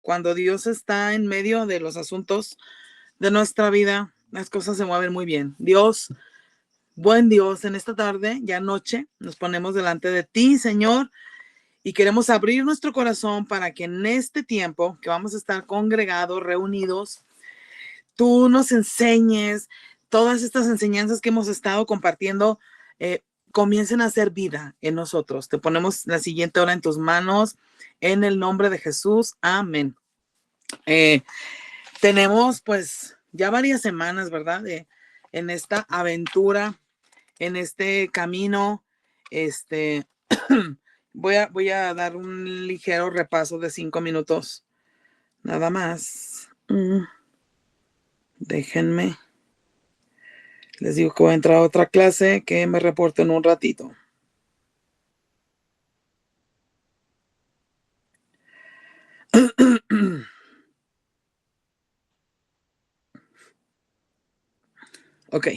Cuando Dios está en medio de los asuntos de nuestra vida, las cosas se mueven muy bien. Dios, buen Dios, en esta tarde, ya noche, nos ponemos delante de ti, Señor, y queremos abrir nuestro corazón para que en este tiempo que vamos a estar congregados, reunidos, tú nos enseñes todas estas enseñanzas que hemos estado compartiendo, comiencen a hacer vida en nosotros. Te ponemos la siguiente hora en tus manos, en el nombre de Jesús. Amén. Tenemos pues ya varias semanas, ¿verdad? En esta aventura, en este camino, voy a dar un ligero repaso de 5 minutos, nada más. Déjenme. Les digo que voy a entrar a otra clase que me reporto en un ratito. Ok,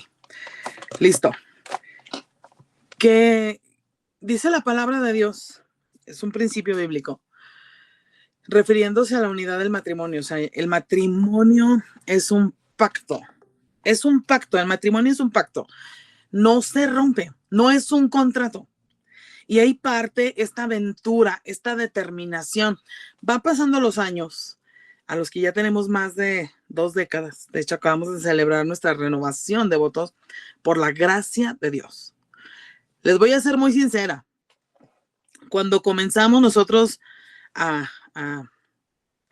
listo. ¿Qué dice la palabra de Dios? Es un principio bíblico, refiriéndose a la unidad del matrimonio. O sea, el matrimonio es un pacto. Es un pacto, el matrimonio es un pacto. No se rompe, no es un contrato. Y ahí parte esta aventura, esta determinación. Va pasando los años, a los que ya tenemos más de 2 décadas. De hecho, acabamos de celebrar nuestra renovación de votos por la gracia de Dios. Les voy a ser muy sincera. Cuando comenzamos nosotros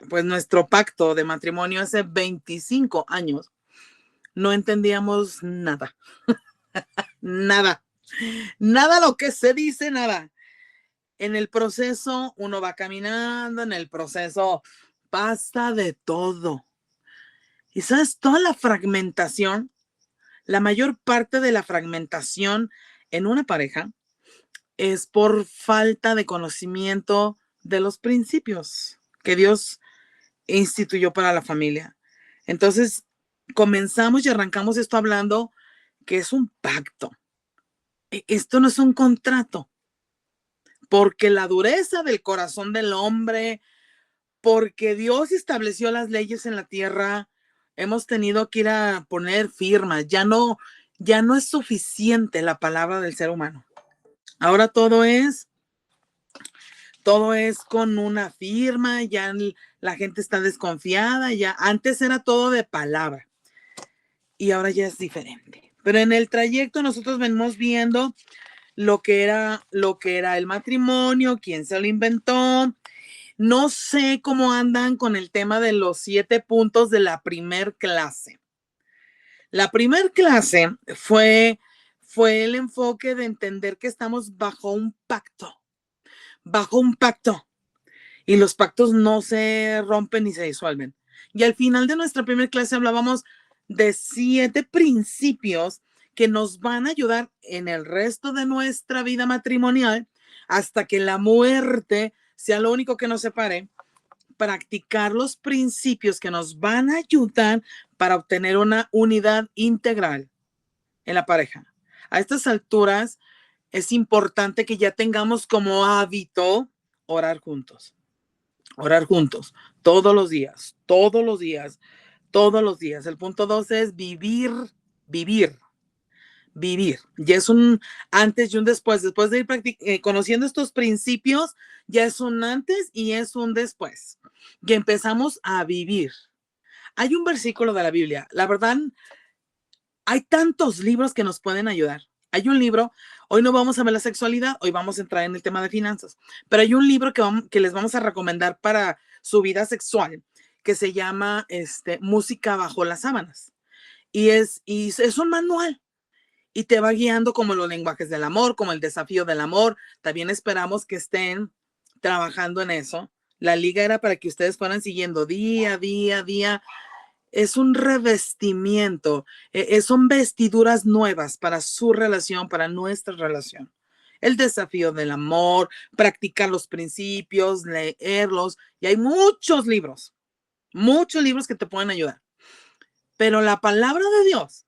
pues nuestro pacto de matrimonio hace 25 años, no entendíamos nada. Nada lo que se dice, nada. En el proceso uno va caminando, en el proceso pasa de todo. Y sabes, toda la fragmentación, la mayor parte de la fragmentación en una pareja es por falta de conocimiento de los principios que Dios instituyó para la familia. Entonces, comenzamos y arrancamos esto hablando que es un pacto. Esto no es un contrato, porque la dureza del corazón del hombre, porque Dios estableció las leyes en la tierra, hemos tenido que ir a poner firmas. Ya no es suficiente la palabra del ser humano. Ahora todo es con una firma, ya la gente está desconfiada, ya antes era todo de palabra y ahora ya es diferente. Pero en el trayecto nosotros venimos viendo lo que era el matrimonio, quién se lo inventó. No sé cómo andan con el tema de los 7 puntos de la primer clase. La primer clase fue el enfoque de entender que estamos bajo un pacto. Y los pactos no se rompen ni se disuelven. Y al final de nuestra primera clase hablábamos de 7 principios que nos van a ayudar en el resto de nuestra vida matrimonial hasta que la muerte sea lo único que nos separe. Practicar los principios que nos van a ayudar para obtener una unidad integral en la pareja. A estas alturas es importante que ya tengamos como hábito orar juntos. Orar juntos todos los días. El punto 2 es vivir. Ya es un antes y un después. Después de ir conociendo estos principios, ya es un antes y es un después. Y empezamos a vivir. Hay un versículo de la Biblia. La verdad, hay tantos libros que nos pueden ayudar. Hay un libro, hoy no vamos a ver la sexualidad, hoy vamos a entrar en el tema de finanzas, pero hay un libro que les vamos a recomendar para su vida sexual que se llama Música bajo las sábanas. Y es un manual y te va guiando como los lenguajes del amor, como el desafío del amor. También esperamos que estén trabajando en eso. La liga era para que ustedes fueran siguiendo día a día. Es un revestimiento, son vestiduras nuevas para su relación, para nuestra relación. El desafío del amor, practicar los principios, leerlos. Y hay muchos libros que te pueden ayudar. Pero la palabra de Dios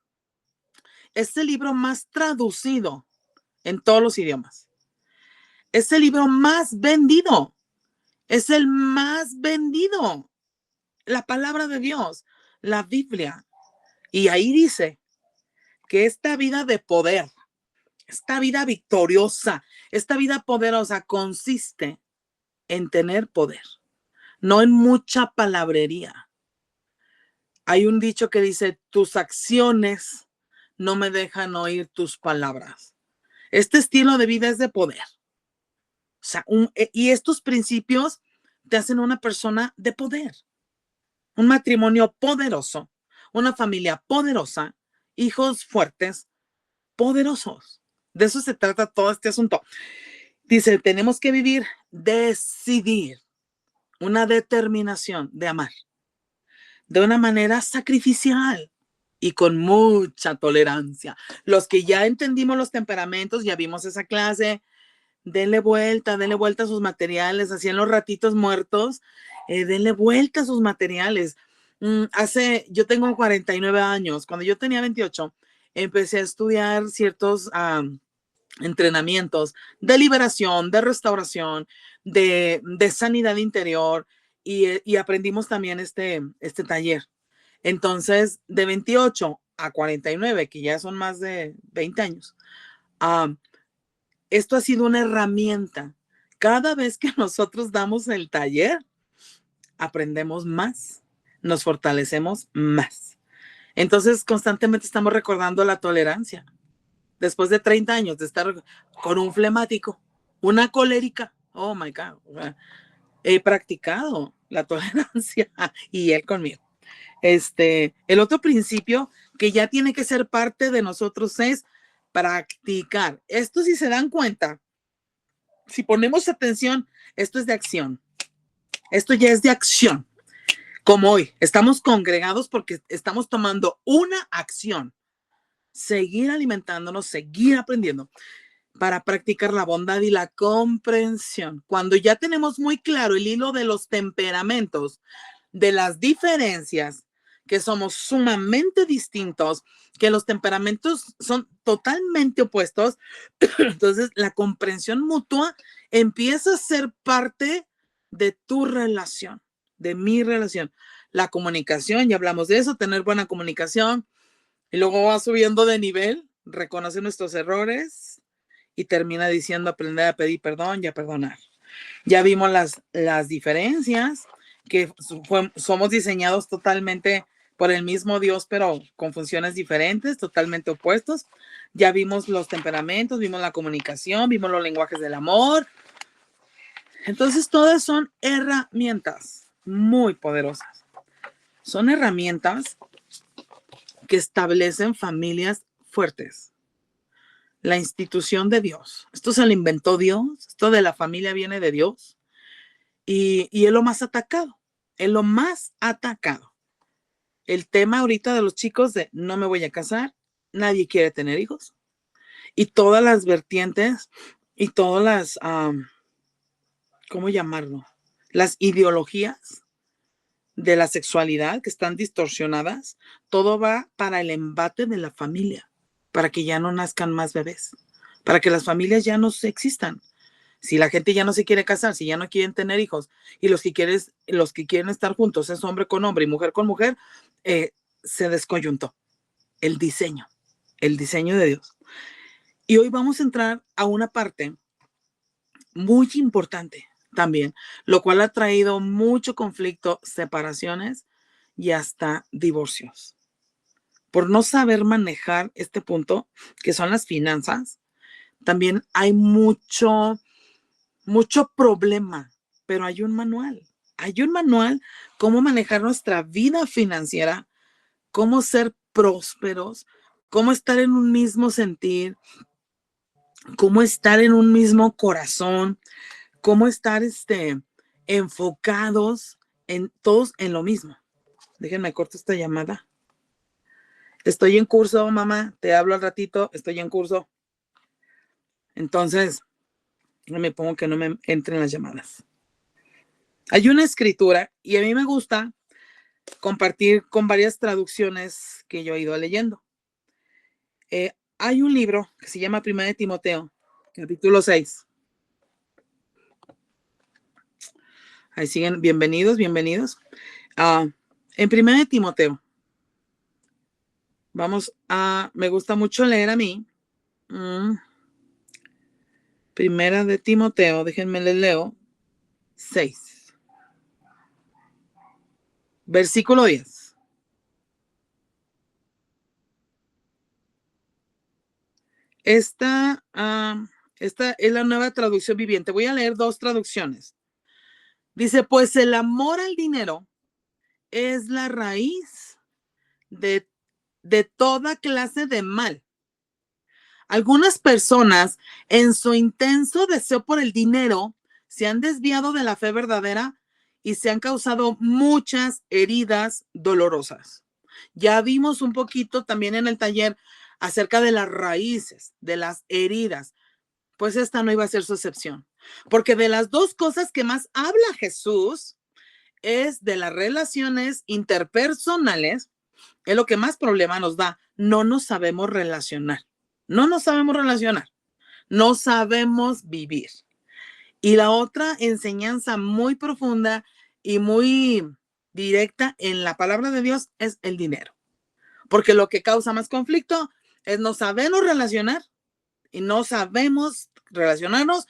es el libro más traducido en todos los idiomas. Es el libro más vendido. Es el más vendido. la palabra de Dios, la Biblia. Y ahí dice que esta vida de poder, esta vida victoriosa, esta vida poderosa consiste en tener poder, no en mucha palabrería. Hay un dicho que dice, tus acciones no me dejan oír tus palabras. Este estilo de vida es de poder. O sea, y estos principios te hacen una persona de poder, un matrimonio poderoso, una familia poderosa, hijos fuertes, poderosos. De eso se trata todo este asunto. Dice, tenemos que vivir, decidir, una determinación de amar de una manera sacrificial y con mucha tolerancia. Los que ya entendimos los temperamentos, ya vimos esa clase, denle vuelta a sus materiales, así en los ratitos muertos, denle vuelta a sus materiales. Yo tengo 49 años, cuando yo tenía 28, empecé a estudiar ciertos entrenamientos de liberación, de restauración, de sanidad interior y aprendimos también este taller. Entonces, de 28 a 49, que ya son más de 20 años, esto ha sido una herramienta. Cada vez que nosotros damos el taller, aprendemos más, nos fortalecemos más. Entonces, constantemente estamos recordando la tolerancia. Después de 30 años de estar con un flemático, una colérica, oh my God, he practicado la tolerancia y él conmigo. El otro principio que ya tiene que ser parte de nosotros es practicar. Esto, si se dan cuenta, si ponemos atención, esto es de acción. Esto ya es de acción. Como hoy, estamos congregados porque estamos tomando una acción. Seguir alimentándonos, seguir aprendiendo para practicar la bondad y la comprensión. Cuando ya tenemos muy claro el hilo de los temperamentos, de las diferencias, que somos sumamente distintos, que los temperamentos son totalmente opuestos, entonces la comprensión mutua empieza a ser parte de tu relación, de mi relación. La comunicación, ya hablamos de eso, tener buena comunicación, y luego va subiendo de nivel, reconoce nuestros errores y termina diciendo aprender a pedir perdón y a perdonar. Ya vimos las diferencias, que somos diseñados totalmente por el mismo Dios, pero con funciones diferentes, totalmente opuestos. Ya vimos los temperamentos, vimos la comunicación, vimos los lenguajes del amor. Entonces, todas son herramientas muy poderosas. Son herramientas que establecen familias fuertes. La institución de Dios. Esto se lo inventó Dios. Esto de la familia viene de Dios. Y es lo más atacado. Es lo más atacado. El tema ahorita de los chicos de no me voy a casar, nadie quiere tener hijos. Y todas las vertientes y todas las, ¿cómo llamarlo? Las ideologías de la sexualidad que están distorsionadas, todo va para el embate de la familia, para que ya no nazcan más bebés, para que las familias ya no existan. Si la gente ya no se quiere casar, si ya no quieren tener hijos y los que quieren estar juntos es hombre con hombre y mujer con mujer, se descoyuntó el diseño de Dios. Y hoy vamos a entrar a una parte muy importante también, lo cual ha traído mucho conflicto, separaciones y hasta divorcios. Por no saber manejar este punto, que son las finanzas, también hay mucho problema, pero hay un manual. Hay un manual cómo manejar nuestra vida financiera, cómo ser prósperos, cómo estar en un mismo sentir, cómo estar en un mismo corazón, cómo estar enfocados en todos en lo mismo. Déjenme corto esta llamada. Estoy en curso, mamá, te hablo al ratito, estoy en curso. Entonces, me pongo que no me entren las llamadas. Hay una escritura y a mí me gusta compartir con varias traducciones que yo he ido leyendo. Hay un libro que se llama Primera de Timoteo, capítulo 6. Ahí siguen, bienvenidos. En 1 Timoteo, me gusta mucho leer a mí. Primera de Timoteo, déjenme les leo, 6. Versículo 10. Esta es la Nueva Traducción Viviente. Voy a leer 2 traducciones. Dice, pues el amor al dinero es la raíz de toda clase de mal. Algunas personas, en su intenso deseo por el dinero, se han desviado de la fe verdadera y se han causado muchas heridas dolorosas. Ya vimos un poquito también en el taller acerca de las raíces, de las heridas. Pues esta no iba a ser su excepción. Porque de las 2 cosas que más habla Jesús es de las relaciones interpersonales, es lo que más problema nos da. No nos sabemos relacionar. No nos sabemos relacionar. No sabemos vivir. Y la otra enseñanza muy profunda y muy directa en la palabra de Dios es el dinero. Porque lo que causa más conflicto es no sabernos relacionar y no sabemos relacionarnos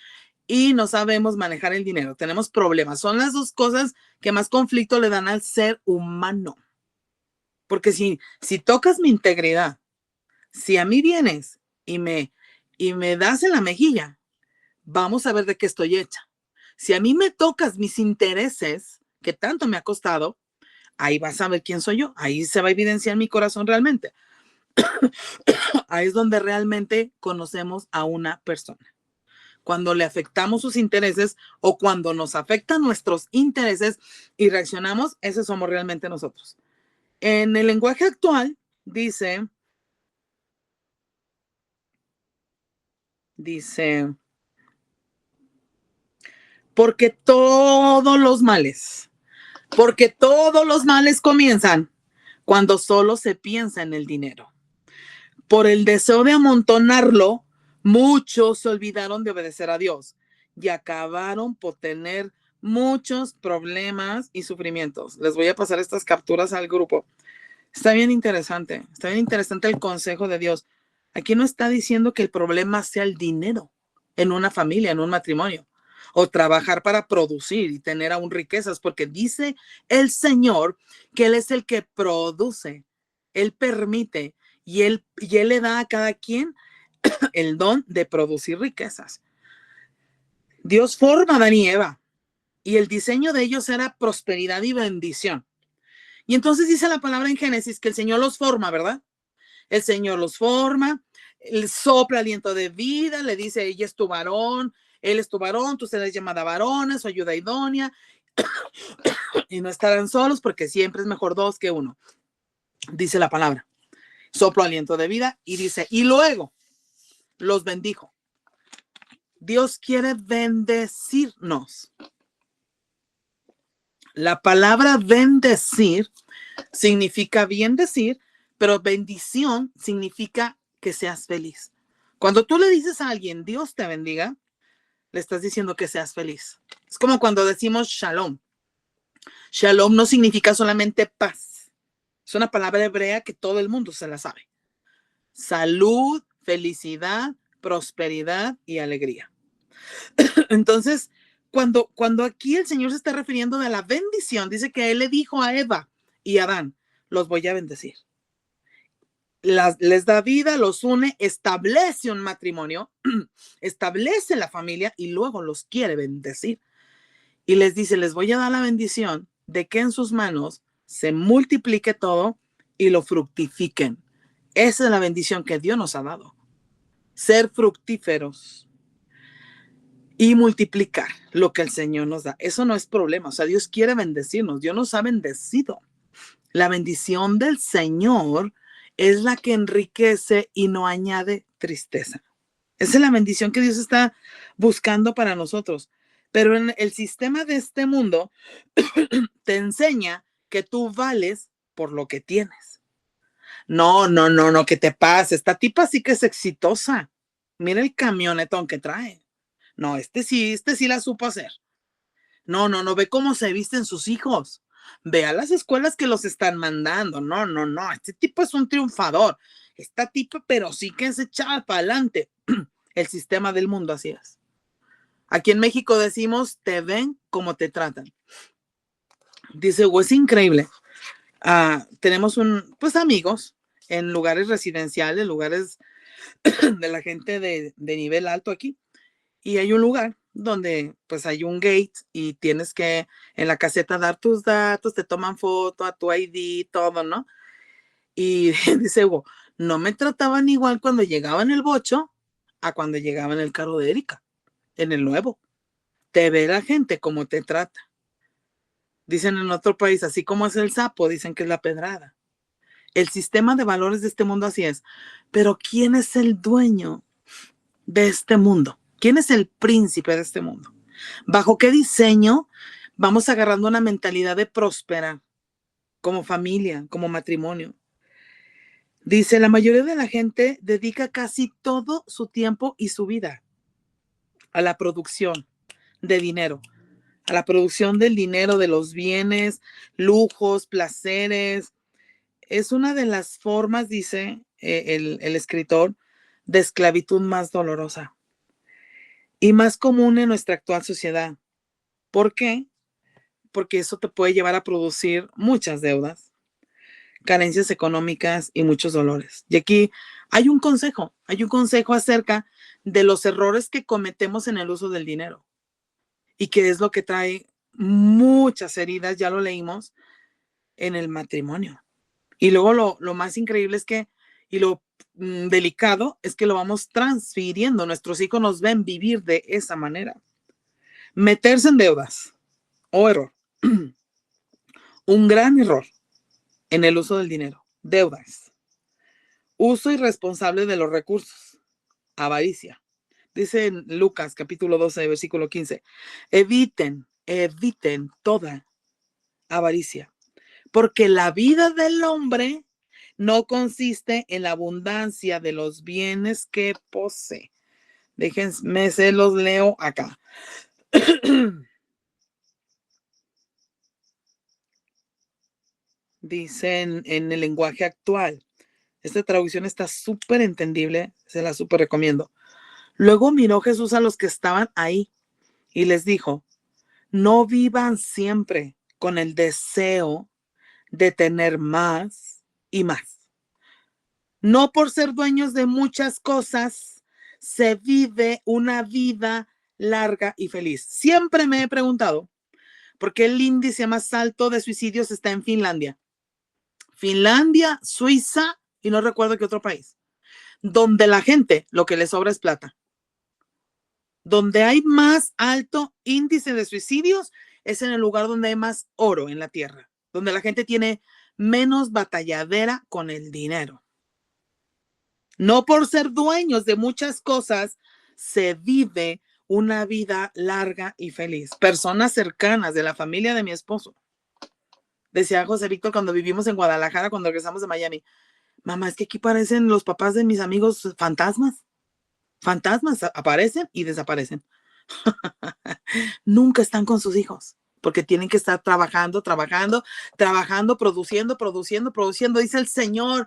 y no sabemos manejar el dinero. Tenemos problemas. Son las 2 cosas que más conflicto le dan al ser humano. Porque si tocas mi integridad, si a mí vienes y me das en la mejilla, vamos a ver de qué estoy hecha. Si a mí me tocas mis intereses, que tanto me ha costado, ahí vas a ver quién soy yo. Ahí se va a evidenciar mi corazón realmente. Ahí es donde realmente conocemos a una persona. Cuando le afectamos sus intereses o cuando nos afectan nuestros intereses y reaccionamos, ese somos realmente nosotros. En el lenguaje actual dice, porque todos los males comienzan cuando solo se piensa en el dinero. Por el deseo de amontonarlo, muchos se olvidaron de obedecer a Dios y acabaron por tener muchos problemas y sufrimientos. Les voy a pasar estas capturas al grupo. Está bien interesante el consejo de Dios. Aquí no está diciendo que el problema sea el dinero en una familia, en un matrimonio, o trabajar para producir y tener aún riquezas, porque dice el Señor que Él es el que produce, Él permite y Él le da a cada quien el don de producir riquezas. Dios forma a Adán y Eva y el diseño de ellos era prosperidad y bendición. Y entonces dice la palabra en Génesis que el Señor los forma, ¿verdad? El Señor los forma, Él sopla aliento de vida, le dice, ella es tu varón, él es tu varón, tú serás llamada varona, su ayuda idónea, y no estarán solos porque siempre es mejor 2 que 1. Dice la palabra, soplo aliento de vida y dice, y luego los bendijo. Dios quiere bendecirnos. La palabra bendecir significa bien decir, pero bendición significa que seas feliz. Cuando tú le dices a alguien, Dios te bendiga, le estás diciendo que seas feliz. Es como cuando decimos shalom. Shalom no significa solamente paz. Es una palabra hebrea que todo el mundo se la sabe. Salud, felicidad, prosperidad y alegría. Entonces, cuando aquí el Señor se está refiriendo de la bendición, dice que Él le dijo a Eva y a Adán, los voy a bendecir. Les da vida, los une, establece un matrimonio, establece la familia y luego los quiere bendecir. Y les dice, les voy a dar la bendición de que en sus manos se multiplique todo y lo fructifiquen. Esa es la bendición que Dios nos ha dado. Ser fructíferos y multiplicar lo que el Señor nos da. Eso no es problema. O sea, Dios quiere bendecirnos. Dios nos ha bendecido. La bendición del Señor es la que enriquece y no añade tristeza. Esa es la bendición que Dios está buscando para nosotros. Pero en el sistema de este mundo te enseña que tú vales por lo que tienes. No, ¿qué te pasa? Esta tipa sí que es exitosa. Mira el camionetón que trae. No, este sí la supo hacer. No, ve cómo se visten sus hijos. ve a las escuelas que los están mandando. No, no, no, este tipo es un triunfador. Esta tipa, pero sí que se echaba para adelante. El sistema del mundo así es. Aquí en México decimos, te ven como te tratan. Dice, es increíble. Tenemos pues amigos en lugares residenciales, lugares de la gente de nivel alto aquí. Y hay un lugar donde pues hay un gate y tienes que en la caseta dar tus datos, te toman foto a tu ID, todo, ¿no? Y dice Hugo, no me trataban igual cuando llegaba en el bocho a cuando llegaba en el carro de Erika, en el nuevo. Te ve la gente como te trata. Dicen en otro país, así como es el sapo, dicen que es la pedrada. El sistema de valores de este mundo así es. Pero ¿quién es el dueño de este mundo? ¿Quién es el príncipe de este mundo? ¿Bajo qué diseño vamos agarrando una mentalidad de próspera como familia, como matrimonio? Dice, la mayoría de la gente dedica casi todo su tiempo y su vida a la producción de dinero, a la producción del dinero, de los bienes, lujos, placeres. Es una de las formas, dice el escritor, de esclavitud más dolorosa y más común en nuestra actual sociedad. ¿Por qué? Porque eso te puede llevar a producir muchas deudas, carencias económicas y muchos dolores. Y aquí hay un consejo acerca de los errores que cometemos en el uso del dinero y que es lo que trae muchas heridas, ya lo leímos, en el matrimonio. Y luego lo más increíble es que, y lo delicado, es que lo vamos transfiriendo. Nuestros hijos nos ven vivir de esa manera. Meterse en deudas o error. Un gran error en el uso del dinero. Deudas. Uso irresponsable de los recursos. Avaricia. Dice en Lucas capítulo 12, versículo 15. Eviten toda avaricia, porque la vida del hombre no consiste en la abundancia de los bienes que posee. Déjenme, se los leo acá. Dicen en el lenguaje actual. Esta traducción está súper entendible, se la súper recomiendo. Luego miró Jesús a los que estaban ahí y les dijo, no vivan siempre con el deseo de tener más y más. No por ser dueños de muchas cosas se vive una vida larga y feliz. Siempre me he preguntado por qué el índice más alto de suicidios está en Finlandia. Finlandia, Suiza y no recuerdo qué otro país. Donde la gente lo que le sobra es plata. Donde hay más alto índice de suicidios es en el lugar donde hay más oro en la tierra. Donde la gente tiene menos batalladera con el dinero. No por ser dueños de muchas cosas se vive una vida larga y feliz. Personas cercanas de la familia de mi esposo. Decía José Víctor cuando vivimos en Guadalajara, cuando regresamos de Miami. Mamá, es que aquí parecen los papás de mis amigos fantasmas. Fantasmas aparecen y desaparecen. Nunca están con sus hijos porque tienen que estar trabajando, produciendo. Dice el Señor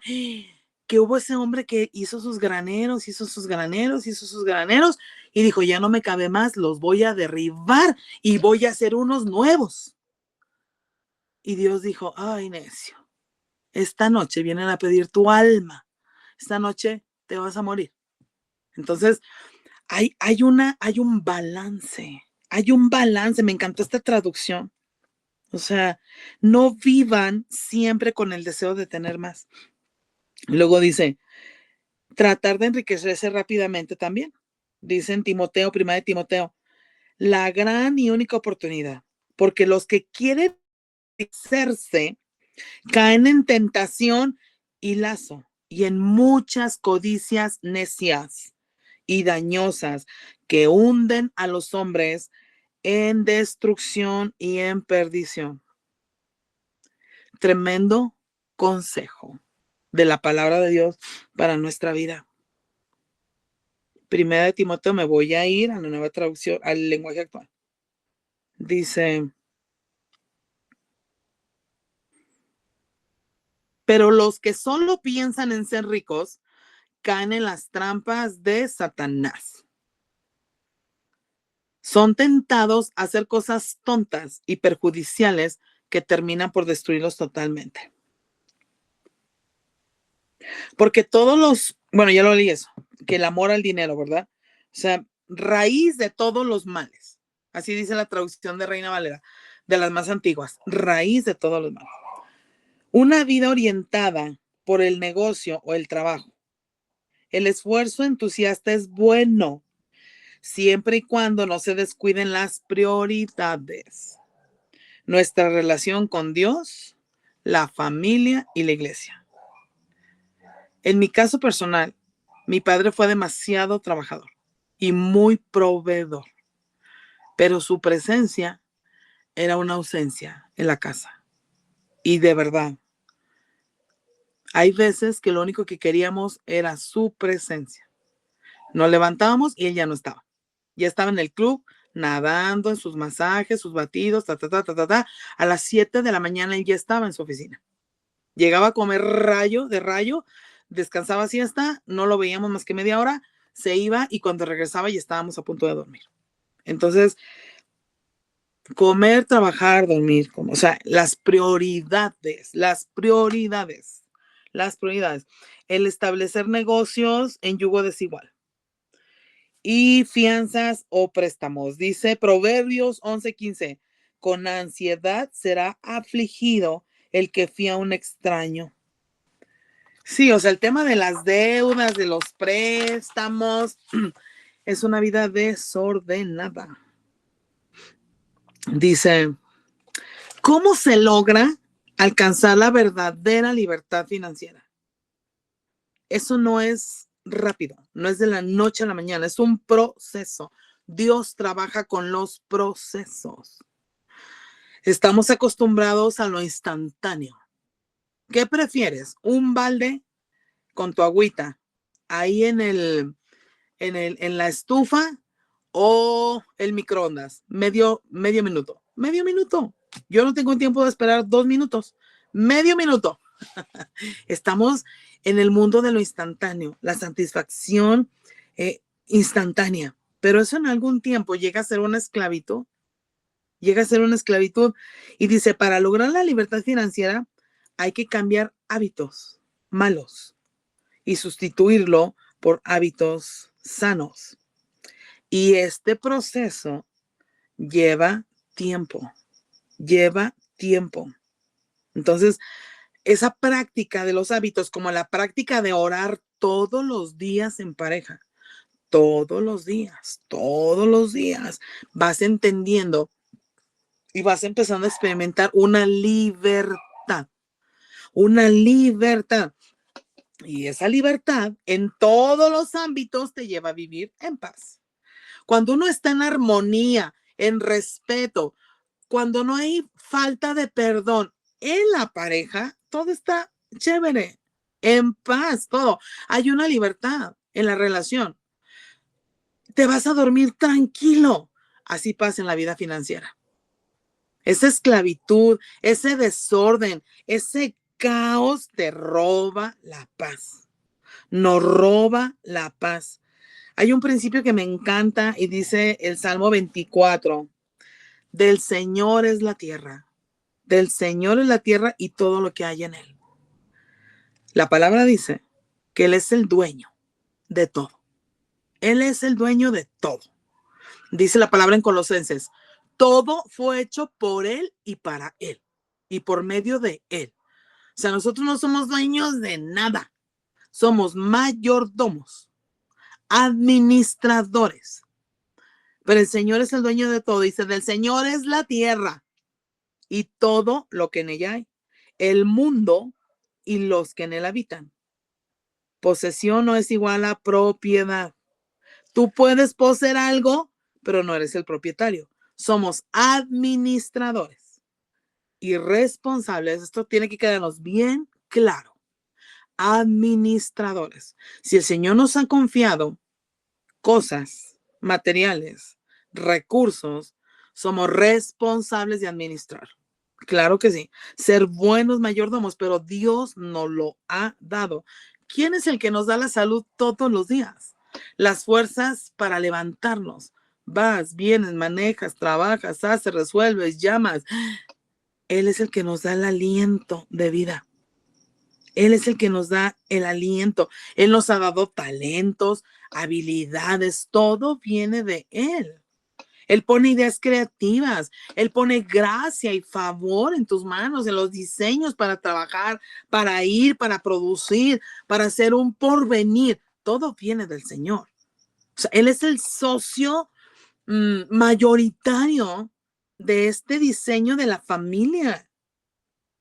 que hubo ese hombre que hizo sus graneros y dijo, ya no me cabe más, los voy a derribar y voy a hacer unos nuevos. Y Dios dijo, ay, necio, esta noche vienen a pedir tu alma, esta noche te vas a morir. Entonces, hay un balance, me encantó esta traducción. O sea, no vivan siempre con el deseo de tener más. Luego dice, tratar de enriquecerse rápidamente también. Dice en Timoteo, primera de Timoteo, la gran y única oportunidad, porque los que quieren enriquecerse caen en tentación y lazo y en muchas codicias necias y dañosas que hunden a los hombres en destrucción y en perdición. Tremendo consejo de la palabra de Dios para nuestra vida. Primera de Timoteo, me voy a ir a la nueva traducción, al lenguaje actual. Dice, Pero los que solo piensan en ser ricos caen en las trampas de Satanás. Son tentados a hacer cosas tontas y perjudiciales que terminan por destruirlos totalmente. Porque bueno, ya lo leí eso, que el amor al dinero, ¿verdad? O sea, raíz de todos los males. Así dice la traducción de Reina Valera, de las más antiguas, raíz de todos los males. Una vida orientada por el negocio o el trabajo. El esfuerzo entusiasta es bueno, siempre y cuando no se descuiden las prioridades. Nuestra relación con Dios, la familia y la iglesia. En mi caso personal, mi padre fue demasiado trabajador y muy proveedor, pero su presencia era una ausencia en la casa. Y de verdad, hay veces que lo único que queríamos era su presencia. Nos levantábamos y él ya no estaba. Ya estaba en el club, nadando en sus masajes, sus batidos, A las 7 de la mañana él ya estaba en su oficina. Llegaba a comer rayo, descansaba siesta, no lo veíamos más que media hora, se iba y cuando regresaba ya estábamos a punto de dormir. Entonces, comer, trabajar, dormir, o sea, las prioridades. El establecer negocios en yugo desigual. Y fianzas o préstamos. Dice Proverbios 11:15, con ansiedad será afligido el que fía a un extraño. Sí, o sea, el tema de las deudas, de los préstamos, es una vida desordenada. Dice, ¿cómo se logra alcanzar la verdadera libertad financiera? Eso no es rápido, no es de la noche a la mañana, es un proceso. Dios trabaja con los procesos. Estamos acostumbrados a lo instantáneo. ¿Qué prefieres? ¿Un balde con tu agüita ahí en la estufa o el microondas? Medio minuto. Medio minuto. Yo no tengo tiempo de esperar 2 minutos. Medio minuto. Estamos en el mundo de lo instantáneo, la satisfacción instantánea. Pero eso en algún tiempo llega a ser una esclavitud. Y dice, para lograr la libertad financiera hay que cambiar hábitos malos y sustituirlo por hábitos sanos. Y este proceso lleva tiempo. Entonces, esa práctica de los hábitos, como la práctica de orar todos los días en pareja, todos los días, vas entendiendo y vas empezando a experimentar una libertad. Y esa libertad en todos los ámbitos te lleva a vivir en paz. Cuando uno está en armonía, en respeto, cuando no hay falta de perdón en la pareja, todo está chévere, en paz, todo. Hay una libertad en la relación. Te vas a dormir tranquilo. Así pasa en la vida financiera. Esa esclavitud, ese desorden, ese caos te roba la paz. Nos roba la paz. Hay un principio que me encanta y dice el Salmo 24. Del Señor es la tierra. Del Señor es la tierra y todo lo que hay en él. La palabra dice que Él es el dueño de todo. Él es el dueño de todo. Dice la palabra en Colosenses, todo fue hecho por Él y para Él y por medio de Él. O sea, nosotros no somos dueños de nada. Somos mayordomos, administradores. Pero el Señor es el dueño de todo. Dice, del Señor es la tierra y todo lo que en ella hay. El mundo y los que en él habitan. Posesión no es igual a propiedad. Tú puedes poseer algo, pero no eres el propietario. Somos administradores y responsables. Esto tiene que quedarnos bien claro. Administradores. Si el Señor nos ha confiado cosas, materiales, recursos, somos responsables de administrar. Claro que sí. Ser buenos mayordomos, pero Dios nos lo ha dado. ¿Quién es el que nos da la salud todos los días? Las fuerzas para levantarnos. Vas, vienes, manejas, trabajas, haces, resuelves, llamas. Él es el que nos da el aliento de vida. Él es el que nos da el aliento. Él nos ha dado talentos, habilidades, todo viene de Él. Él pone ideas creativas, Él pone gracia y favor en tus manos, en los diseños para trabajar, para ir, para producir, para hacer un porvenir. Todo viene del Señor. O sea, Él es el socio mayoritario de este diseño de la familia,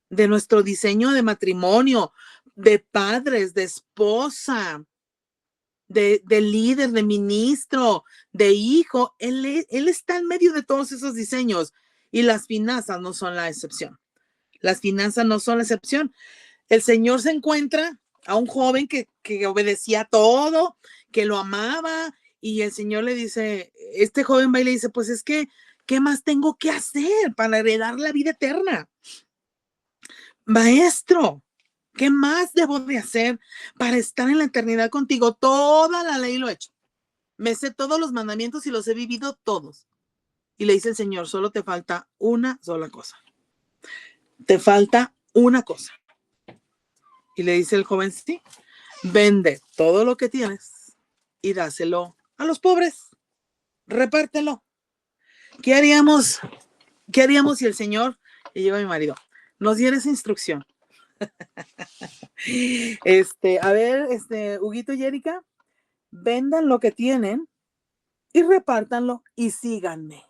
de nuestro diseño de matrimonio, de padres, de esposa, de líder, de ministro, de hijo. Él está en medio de todos esos diseños y las finanzas no son la excepción. Las finanzas no son la excepción. El Señor se encuentra a un joven que obedecía todo, que lo amaba, y el Señor le dice, este joven va y le dice, pues es que, ¿qué más tengo que hacer para heredar la vida eterna? Maestro, ¿qué más debo de hacer para estar en la eternidad contigo? Toda la ley lo he hecho. Me sé todos los mandamientos y los he vivido todos. Y le dice el Señor, solo te falta una sola cosa. Te falta una cosa. Y le dice el joven, sí, vende todo lo que tienes y dáselo a los pobres. Repártelo. ¿Qué haríamos? ¿Qué haríamos si el Señor, y lleva a mi marido, nos diera esa instrucción? A ver, Huguito y Erika, vendan lo que tienen y repártanlo y síganme.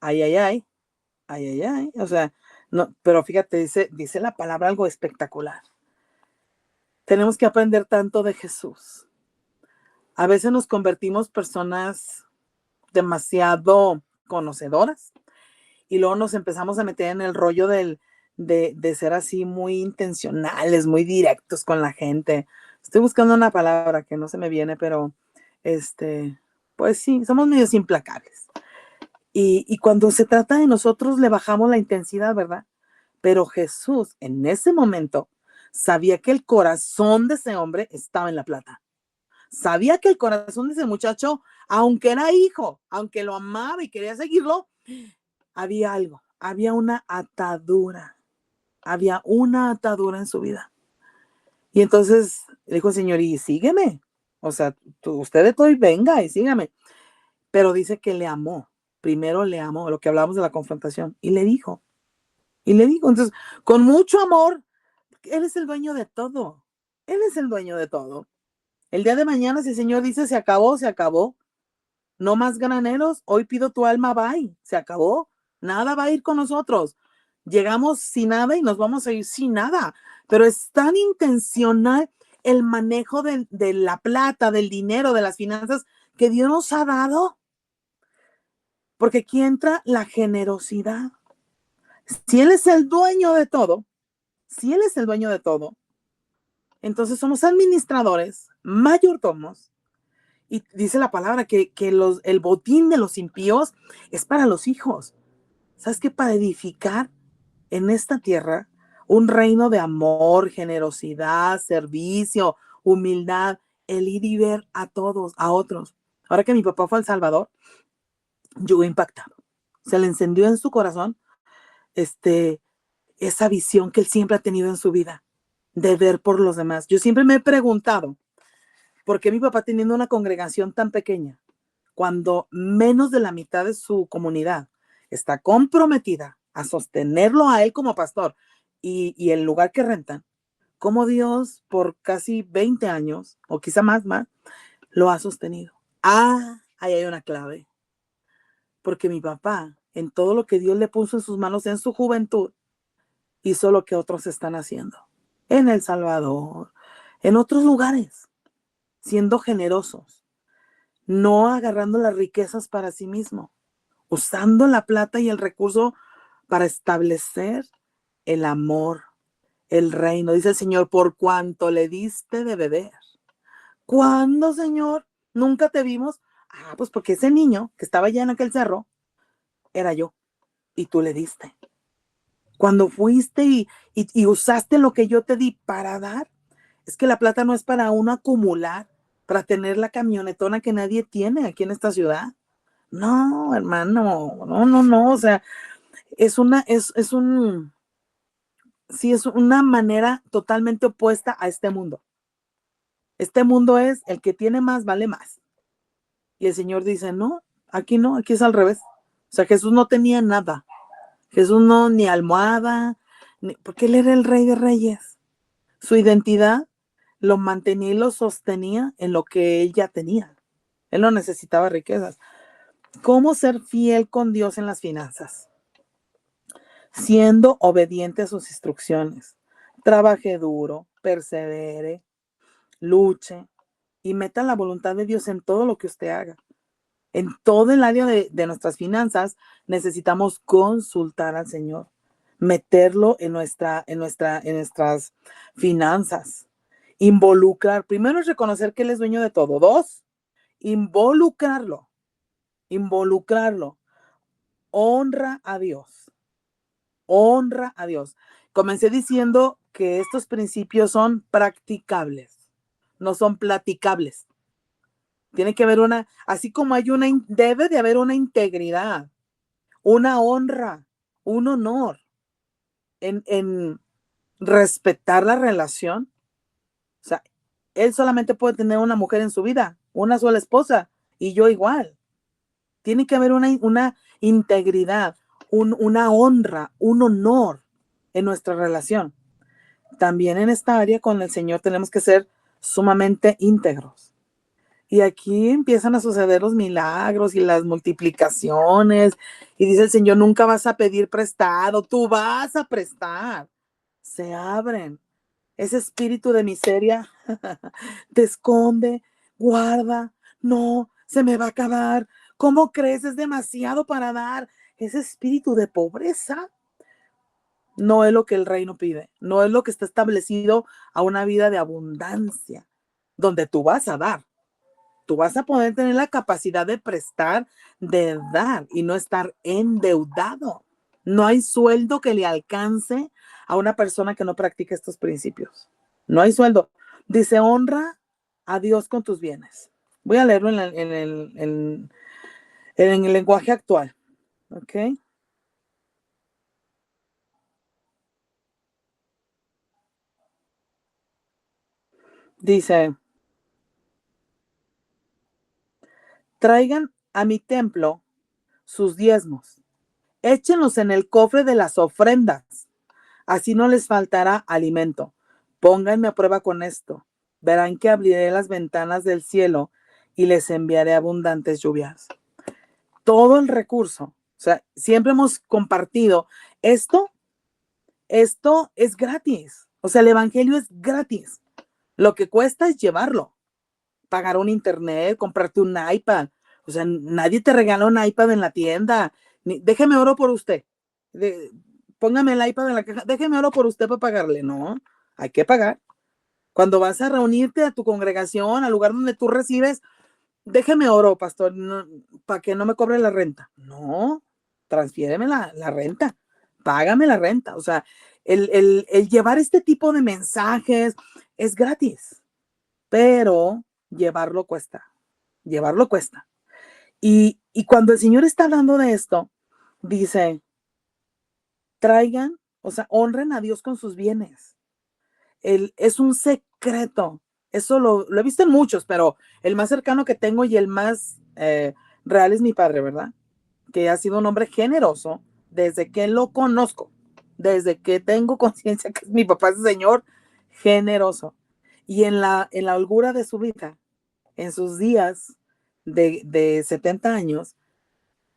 Ay, ay, ay, ay, ay, ay. O sea, no, pero fíjate, dice la palabra algo espectacular. Tenemos que aprender tanto de Jesús. A veces nos convertimos personas demasiado conocedoras y luego nos empezamos a meter en el rollo de ser así muy intencionales, muy directos con la gente. Estoy buscando una palabra que no se me viene, pero pues sí, somos medios implacables. Y cuando se trata de nosotros le bajamos la intensidad, ¿verdad? Pero Jesús en ese momento sabía que el corazón de ese hombre estaba en la plata. Sabía que el corazón de ese muchacho, aunque era hijo, aunque lo amaba y quería seguirlo, había algo, había una atadura en su vida. Y entonces le dijo el Señor, y sígueme. O sea, usted de todo y venga y sígame. Pero dice que le amó. Primero le amó, lo que hablamos de la confrontación. Y le dijo. Entonces, con mucho amor, Él es el dueño de todo. Él es el dueño de todo. El día de mañana, si el Señor dice, se acabó, se acabó. No más graneros, hoy pido tu alma, bye. Se acabó. Nada va a ir con nosotros. Llegamos sin nada y nos vamos a ir sin nada. Pero es tan intencional el manejo de la plata, del dinero, de las finanzas que Dios nos ha dado. Porque aquí entra la generosidad. Si Él es el dueño de todo, entonces somos administradores, mayordomos, y dice la palabra que el botín de los impíos es para los hijos. ¿Sabes qué? Para edificar en esta tierra un reino de amor, generosidad, servicio, humildad, el ir y ver a todos, a otros. Ahora que mi papá fue a El Salvador, yo impactado. Se le encendió en su corazón esa visión que él siempre ha tenido en su vida, de ver por los demás. Yo siempre me he preguntado, ¿por qué mi papá teniendo una congregación tan pequeña, cuando menos de la mitad de su comunidad está comprometida a sostenerlo a él como pastor y el lugar que rentan, cómo Dios por casi 20 años, o quizá más, lo ha sostenido? Ahí hay una clave. Porque mi papá, en todo lo que Dios le puso en sus manos en su juventud, hizo lo que otros están haciendo. En El Salvador, en otros lugares, siendo generosos, no agarrando las riquezas para sí mismo, usando la plata y el recurso para establecer el amor, el reino. Dice el Señor, por cuanto le diste de beber. ¿Cuándo, Señor? Nunca te vimos. Pues porque ese niño que estaba allá en aquel cerro era yo y tú le diste. Cuando fuiste y usaste lo que yo te di para dar. Es que la plata no es para uno acumular, para tener la camionetona que nadie tiene aquí en esta ciudad. No, hermano, no, o sea, sí, es una manera totalmente opuesta a este mundo. Este mundo es el que tiene más, vale más. Y el Señor dice, no, aquí es al revés. O sea, Jesús no tenía nada. Jesús no, ni almohada, porque Él era el Rey de Reyes. Su identidad lo mantenía y lo sostenía en lo que Él ya tenía. Él no necesitaba riquezas. ¿Cómo ser fiel con Dios en las finanzas? Siendo obediente a sus instrucciones. Trabaje duro, persevere, luche y meta la voluntad de Dios en todo lo que usted haga. En todo el área de nuestras finanzas necesitamos consultar al Señor, meterlo en nuestras finanzas, involucrar. Primero es reconocer que Él es dueño de todo. Dos, involucrarlo. Honra a Dios. Honra a Dios. Comencé diciendo que estos principios son practicables, no son platicables. Tiene que haber así como debe de haber una integridad, una honra, un honor en respetar la relación. O sea, él solamente puede tener una mujer en su vida, una sola esposa, y yo igual. Tiene que haber una integridad, una honra, un honor en nuestra relación. También en esta área con el Señor tenemos que ser sumamente íntegros. Y aquí empiezan a suceder los milagros y las multiplicaciones. Y dice el Señor, nunca vas a pedir prestado, tú vas a prestar. Se abren. Ese espíritu de miseria te esconde, guarda. No, se me va a acabar. ¿Cómo crees? Es demasiado para dar. Ese espíritu de pobreza no es lo que el reino pide. No es lo que está establecido a una vida de abundancia, donde tú vas a dar. Tú vas a poder tener la capacidad de prestar, de dar y no estar endeudado. No hay sueldo que le alcance a una persona que no practique estos principios. No hay sueldo. Dice, honra a Dios con tus bienes. Voy a leerlo en el lenguaje actual. ¿Ok? Dice, traigan a mi templo sus diezmos. Échenlos en el cofre de las ofrendas. Así no les faltará alimento. Pónganme a prueba con esto. Verán que abriré las ventanas del cielo y les enviaré abundantes lluvias. Todo el recurso, o sea, siempre hemos compartido esto es gratis. O sea, el evangelio es gratis. Lo que cuesta es llevarlo. Pagar un internet, comprarte un iPad. O sea, nadie te regala un iPad en la tienda. Déjeme oro por usted. Póngame el iPad en la caja. Déjeme oro por usted para pagarle. No, hay que pagar. Cuando vas a reunirte a tu congregación, al lugar donde tú recibes, déjeme oro, pastor, no, para que no me cobre la renta. No, transfiéreme la renta. Págame la renta. O sea, el llevar este tipo de mensajes es gratis, pero llevarlo cuesta. Llevarlo cuesta. Y cuando el Señor está hablando de esto, dice, traigan, o sea, honren a Dios con sus bienes. Es un secreto. Eso lo he visto en muchos, pero el más cercano que tengo y el más real es mi padre, ¿verdad? Que ha sido un hombre generoso desde que lo conozco, desde que tengo conciencia que mi papá es señor generoso. Y en la holgura de su vida, en sus días de 70 años,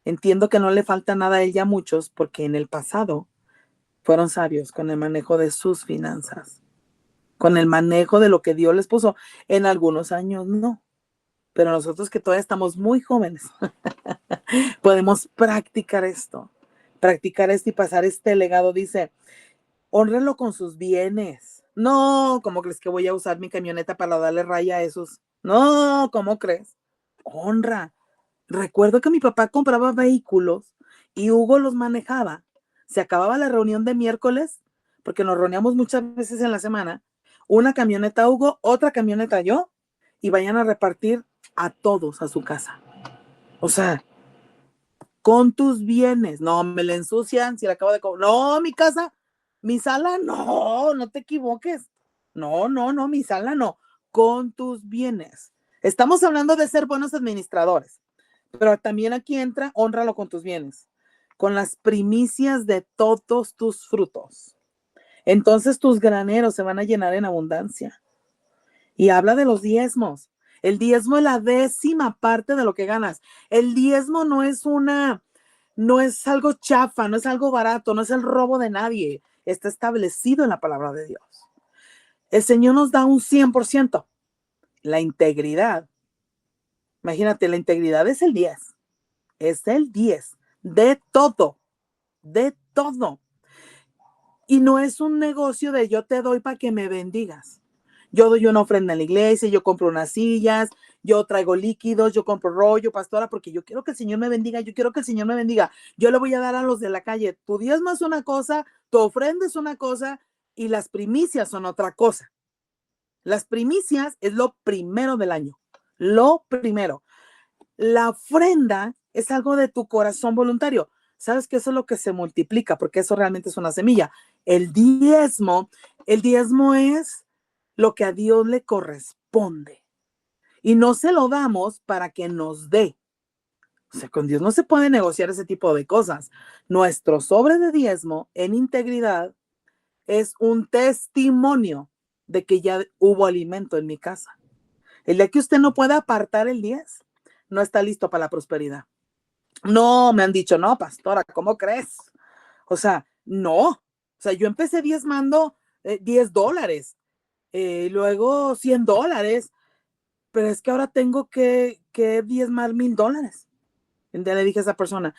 entiendo que no le falta nada a él ya a muchos, porque en el pasado fueron sabios con el manejo de sus finanzas, con el manejo de lo que Dios les puso. En algunos años no, pero nosotros que todavía estamos muy jóvenes, podemos practicar esto y pasar este legado. Dice, honrenlo con sus bienes. No, ¿cómo crees que voy a usar mi camioneta para darle raya a esos? No, ¿cómo crees? Honra. Recuerdo que mi papá compraba vehículos y Hugo los manejaba se acababa la reunión de miércoles, porque nos reuníamos muchas veces en la semana, una camioneta Hugo, otra camioneta yo, y vayan a repartir a todos a su casa. O sea, con tus bienes. No, me la ensucian si la acabo de... No, mi casa, mi sala, no te equivoques. No, mi sala no. Con tus bienes. Estamos hablando de ser buenos administradores, pero también aquí entra, hónralo con tus bienes, con las primicias de todos tus frutos. Entonces tus graneros se van a llenar en abundancia. Y habla de los diezmos. El diezmo es la 10ª parte de lo que ganas. El diezmo no es algo chafa, no es algo barato, no es el robo de nadie. Está establecido en la palabra de Dios. El Señor nos da un 100%. La integridad. Imagínate, la integridad es el 10. Es el 10 de todo. De todo. Y no es un negocio de yo te doy para que me bendigas. Yo doy una ofrenda en la iglesia, yo compro unas sillas, yo traigo líquidos, yo compro rollo, pastora, porque yo quiero que el Señor me bendiga, yo quiero que el Señor me bendiga. Yo le voy a dar a los de la calle. Tu diezmo es una cosa, tu ofrenda es una cosa y las primicias son otra cosa. Las primicias es lo primero del año. Lo primero. La ofrenda es algo de tu corazón voluntario. ¿Sabes que eso es lo que se multiplica? Porque eso realmente es una semilla. El diezmo es lo que a Dios le corresponde. Y no se lo damos para que nos dé. O sea, con Dios no se puede negociar ese tipo de cosas. Nuestro sobre de diezmo en integridad es un testimonio de que ya hubo alimento en mi casa. El día que usted no pueda apartar el 10, no está listo para la prosperidad. No, me han dicho, no, pastora, ¿cómo crees? O sea, no. O sea, yo empecé diezmando $10, luego $100, pero es que ahora tengo que diezmar $1,000. Entonces le dije a esa persona,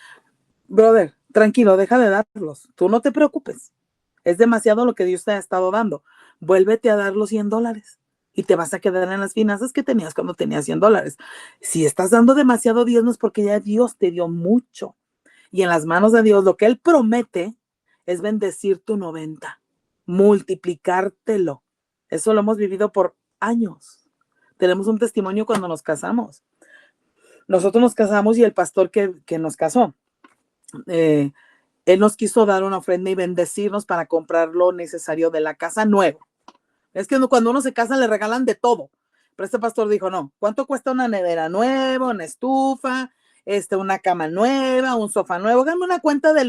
brother, tranquilo, deja de darlos. Tú no te preocupes. Es demasiado lo que Dios te ha estado dando. Vuélvete a dar los $100 y te vas a quedar en las finanzas que tenías cuando tenías $100. Si estás dando demasiado diezmo es porque ya Dios te dio mucho. Y en las manos de Dios lo que Él promete es bendecir tu 90, multiplicártelo. Eso lo hemos vivido por años. Tenemos un testimonio cuando nos casamos. Nosotros nos casamos y el pastor que nos casó, él nos quiso dar una ofrenda y bendecirnos para comprar lo necesario de la casa nueva. Es que cuando uno se casa le regalan de todo. Pero este pastor dijo, no, ¿cuánto cuesta una nevera nueva, una estufa, una cama nueva, un sofá nuevo? Háganme una cuenta de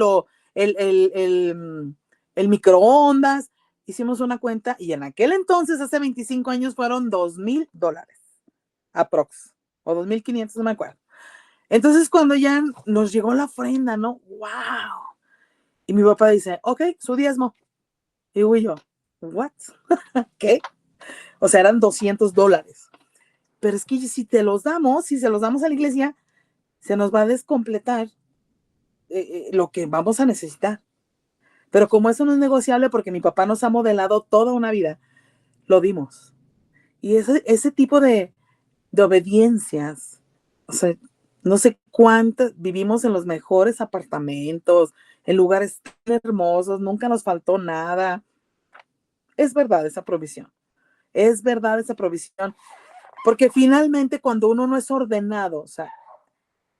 el microondas. Hicimos una cuenta y en aquel entonces, hace 25 años, fueron $2,000 aprox, o 2,500, no me acuerdo. Entonces cuando ya nos llegó la ofrenda, ¿no? ¡Wow! Y mi papá dice, ok, su diezmo. Y yo, ¿what? ¿Qué? O sea, eran $200. Pero es que si se los damos a la iglesia, se nos va a descompletar lo que vamos a necesitar. Pero como eso no es negociable, porque mi papá nos ha modelado toda una vida, lo dimos. Y ese tipo de obediencias, o sea, no sé cuántas, vivimos en los mejores apartamentos, en lugares tan hermosos, nunca nos faltó nada. Es verdad esa provisión. Es verdad esa provisión. Porque finalmente cuando uno no es ordenado, o sea,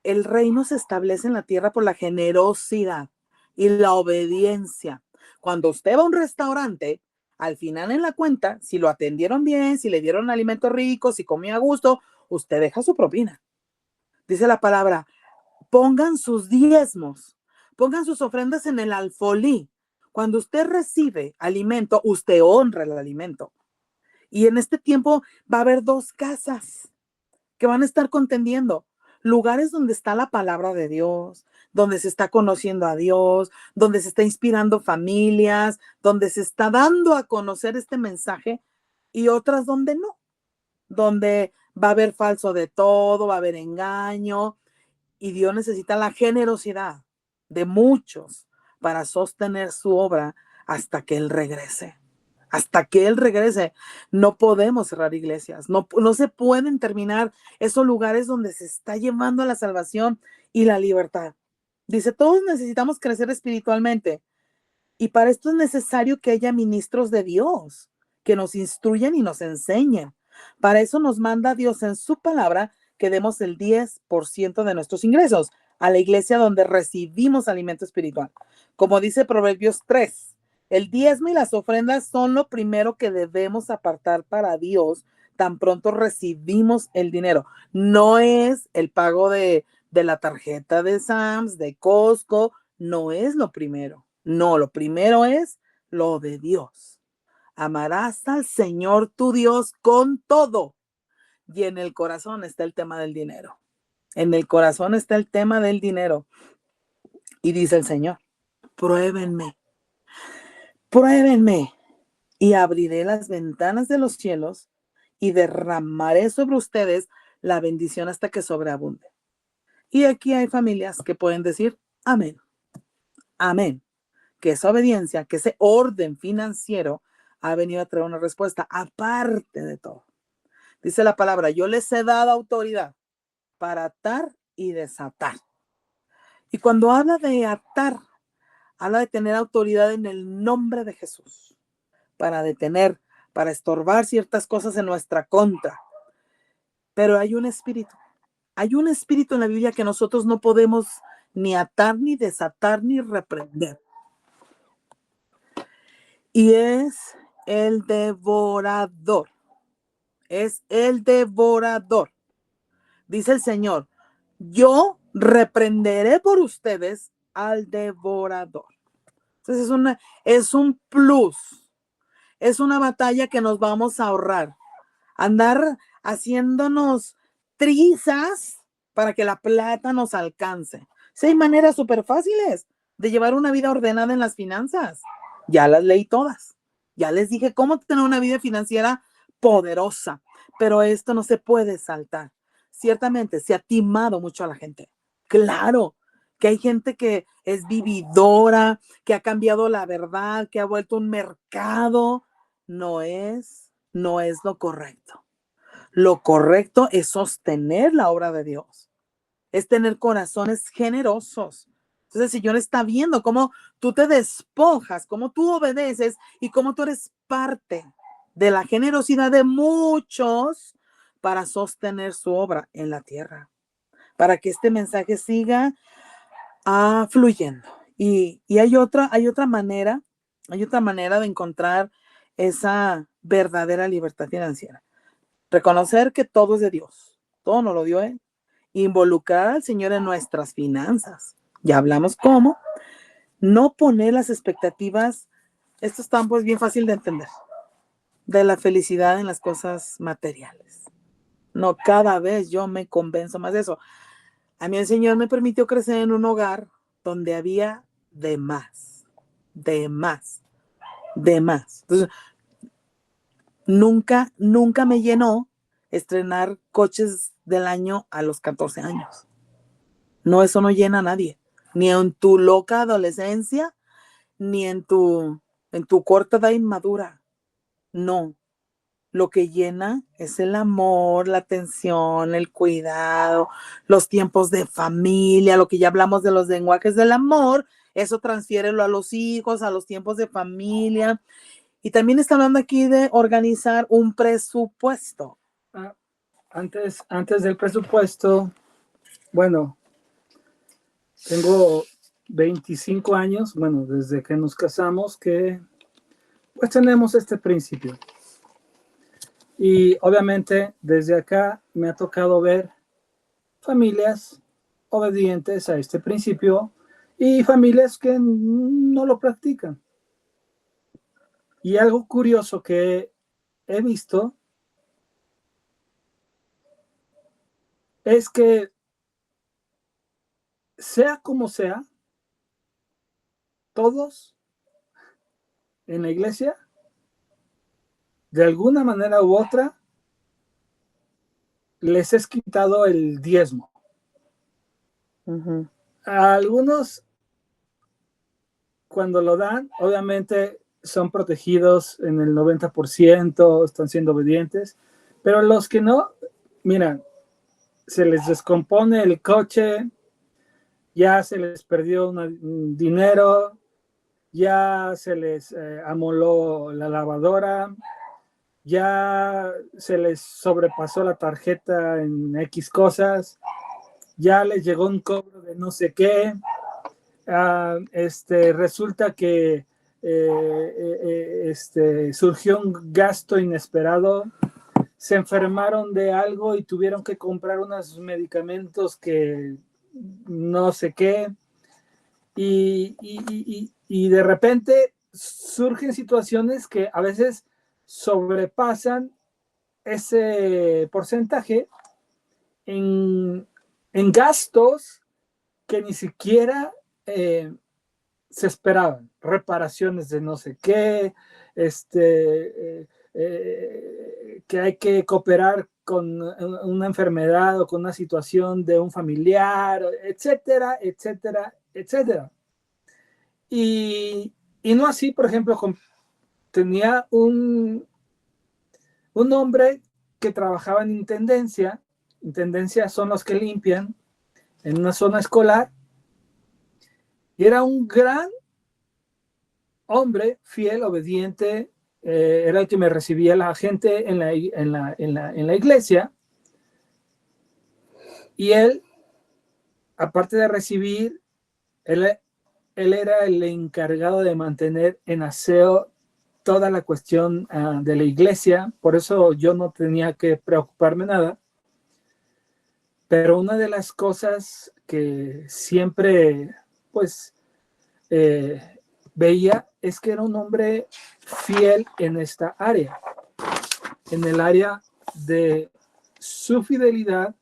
el reino se establece en la tierra por la generosidad y la obediencia. Cuando usted va a un restaurante, al final en la cuenta, si lo atendieron bien, si le dieron alimentos ricos, si comió a gusto, usted deja su propina. Dice la palabra, pongan sus diezmos, pongan sus ofrendas en el alfolí. Cuando usted recibe alimento, usted honra el alimento. Y en este tiempo va a haber 2 casas que van a estar contendiendo. Lugares donde está la palabra de Dios, donde se está conociendo a Dios, donde se está inspirando familias, donde se está dando a conocer este mensaje, y otras donde no, donde va a haber falso de todo, va a haber engaño, y Dios necesita la generosidad de muchos para sostener su obra hasta que Él regrese. Hasta que Él regrese. No podemos cerrar iglesias, no se pueden terminar esos lugares donde se está llevando la salvación y la libertad. Dice, todos necesitamos crecer espiritualmente. Y para esto es necesario que haya ministros de Dios que nos instruyan y nos enseñen. Para eso nos manda Dios en su palabra que demos el 10% de nuestros ingresos a la iglesia donde recibimos alimento espiritual. Como dice Proverbios 3, el diezmo y las ofrendas son lo primero que debemos apartar para Dios tan pronto recibimos el dinero. No es el pago de la tarjeta de Sam's, de Costco, no es lo primero. No, lo primero es lo de Dios. Amarás al Señor tu Dios con todo. Y en el corazón está el tema del dinero. En el corazón está el tema del dinero. Y dice el Señor, pruébenme, pruébenme, y abriré las ventanas de los cielos y derramaré sobre ustedes la bendición hasta que sobreabunde. Y aquí hay familias que pueden decir, amén, amén. Que esa obediencia, que ese orden financiero ha venido a traer una respuesta aparte de todo. Dice la palabra, yo les he dado autoridad para atar y desatar. Y cuando habla de atar, habla de tener autoridad en el nombre de Jesús para detener, para estorbar ciertas cosas en nuestra contra. Pero hay un espíritu en la Biblia que nosotros no podemos ni atar, ni desatar, ni reprender. Y es el devorador. Es el devorador. Dice el Señor, yo reprenderé por ustedes al devorador. Entonces es un plus. Es una batalla que nos vamos a ahorrar. Andar haciéndonos trizas para que la plata nos alcance. Sí, hay maneras súper fáciles de llevar una vida ordenada en las finanzas. Ya las leí todas. Ya les dije cómo tener una vida financiera poderosa. Pero esto no se puede saltar. Ciertamente se ha timado mucho a la gente. Claro que hay gente que es vividora, que ha cambiado la verdad, que ha vuelto un mercado. No es lo correcto. Lo correcto es sostener la obra de Dios, es tener corazones generosos. Entonces el Señor está viendo cómo tú te despojas, cómo tú obedeces y cómo tú eres parte de la generosidad de muchos para sostener su obra en la tierra, para que este mensaje siga fluyendo. Y hay otra manera de encontrar esa verdadera libertad financiera. Reconocer que todo es de Dios, todo nos lo dio Él. Involucrar al Señor en nuestras finanzas. Ya hablamos cómo. No poner las expectativas, esto está pues bien fácil de entender, de la felicidad en las cosas materiales. No, cada vez yo me convenzo más de eso. A mí el Señor me permitió crecer en un hogar donde había de más, de más, de más. Entonces, nunca me llenó estrenar coches del año a los 14 años. No, eso no llena a nadie. Ni en tu loca adolescencia, ni en tu corta edad inmadura. No. Lo que llena es el amor, la atención, el cuidado, los tiempos de familia, lo que ya hablamos de los lenguajes del amor. Eso transfiérelo a los hijos, a los tiempos de familia. Y también está hablando aquí de organizar un presupuesto. Antes del presupuesto, bueno, tengo 25 años, bueno, desde que nos casamos, que pues tenemos este principio. Y obviamente desde acá me ha tocado ver familias obedientes a este principio y familias que no lo practican. Y algo curioso que he visto es que sea como sea, todos en la iglesia, de alguna manera u otra, les es quitado el diezmo. A algunos, cuando lo dan, obviamente son protegidos en el 90%, están siendo obedientes, pero los que no, mira, se les descompone el coche, ya se les perdió dinero, ya se les amoló la lavadora, ya se les sobrepasó la tarjeta en X cosas, ya les llegó un cobro de no sé qué, resulta que surgió un gasto inesperado, se enfermaron de algo y tuvieron que comprar unos medicamentos que no sé qué, y de repente surgen situaciones que a veces sobrepasan ese porcentaje en, en gastos que ni siquiera se esperaban, reparaciones de no sé qué, que hay que cooperar con una enfermedad o con una situación de un familiar, etcétera, etcétera, etcétera. Y no así, por ejemplo, tenía un hombre que trabajaba en intendencia. Intendencia son los que limpian en una zona escolar, y era un gran hombre, fiel, obediente, era el que me recibía la gente en la iglesia, y él, aparte de recibir, él era el encargado de mantener en aseo toda la cuestión de la iglesia, por eso yo no tenía que preocuparme nada. Pero una de las cosas que siempre, pues, veía es que era un hombre fiel en esta área, en el área de su fidelidad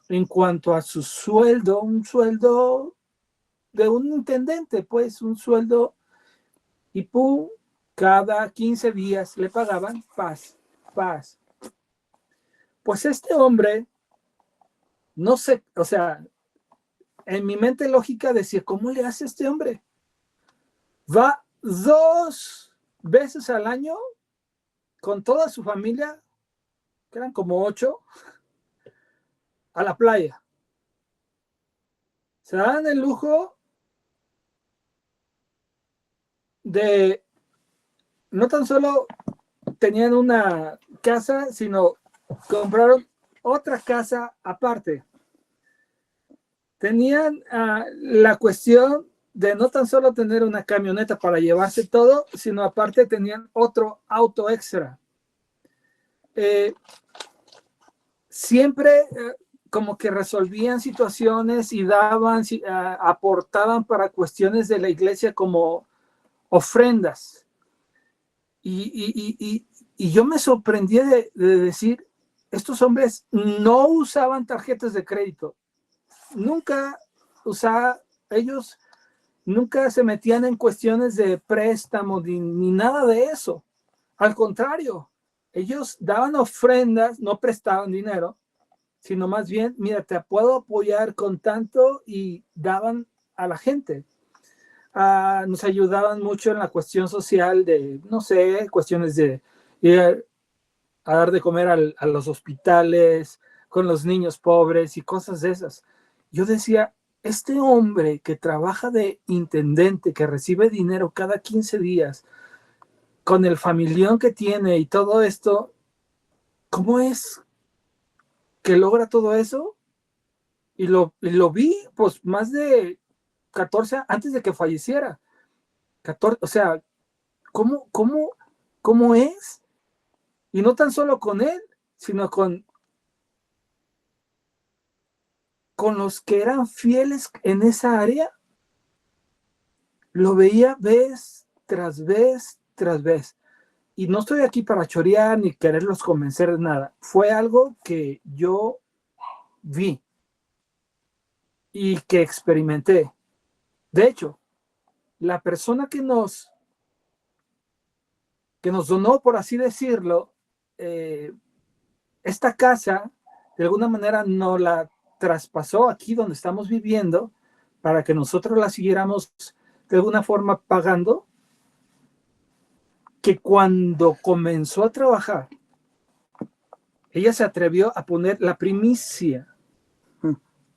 en cuanto a su sueldo, un sueldo de un intendente, pues un sueldo, y pum, cada 15 días le pagaban paz, paz. Pues este hombre, no sé, o sea, en mi mente lógica decía, ¿cómo le hace este hombre? Va 2 veces al año con toda su familia, que eran como 8, a la playa. Se dan el lujo de, no tan solo tenían una casa, sino compraron otra casa aparte. Tenían la cuestión de no tan solo tener una camioneta para llevarse todo, sino aparte tenían otro auto extra. Siempre como que resolvían situaciones y daban, aportaban para cuestiones de la iglesia como ofrendas. Y yo me sorprendí de decir, estos hombres no usaban tarjetas de crédito, nunca usaban, ellos nunca se metían en cuestiones de préstamo ni nada de eso. Al contrario, ellos daban ofrendas, no prestaban dinero, sino más bien, mira, te puedo apoyar con tanto, y daban a la gente. Nos ayudaban mucho en la cuestión social de, no sé, cuestiones de ir a dar de comer a los hospitales, con los niños pobres y cosas de esas. Yo decía, este hombre que trabaja de intendente, que recibe dinero cada 15 días, con el familión que tiene y todo esto, ¿cómo es que logra todo eso? Y lo vi, pues, más de 14 antes de que falleciera. 14, o sea, ¿cómo es? Y no tan solo con él, sino con los que eran fieles en esa área. Lo veía vez tras vez tras vez. Y no estoy aquí para chorear ni quererlos convencer de nada. Fue algo que yo vi y que experimenté. De hecho, la persona que nos donó, por así decirlo, esta casa, de alguna manera nos la traspasó aquí donde estamos viviendo, para que nosotros la siguiéramos de alguna forma pagando, que cuando comenzó a trabajar, ella se atrevió a poner la primicia,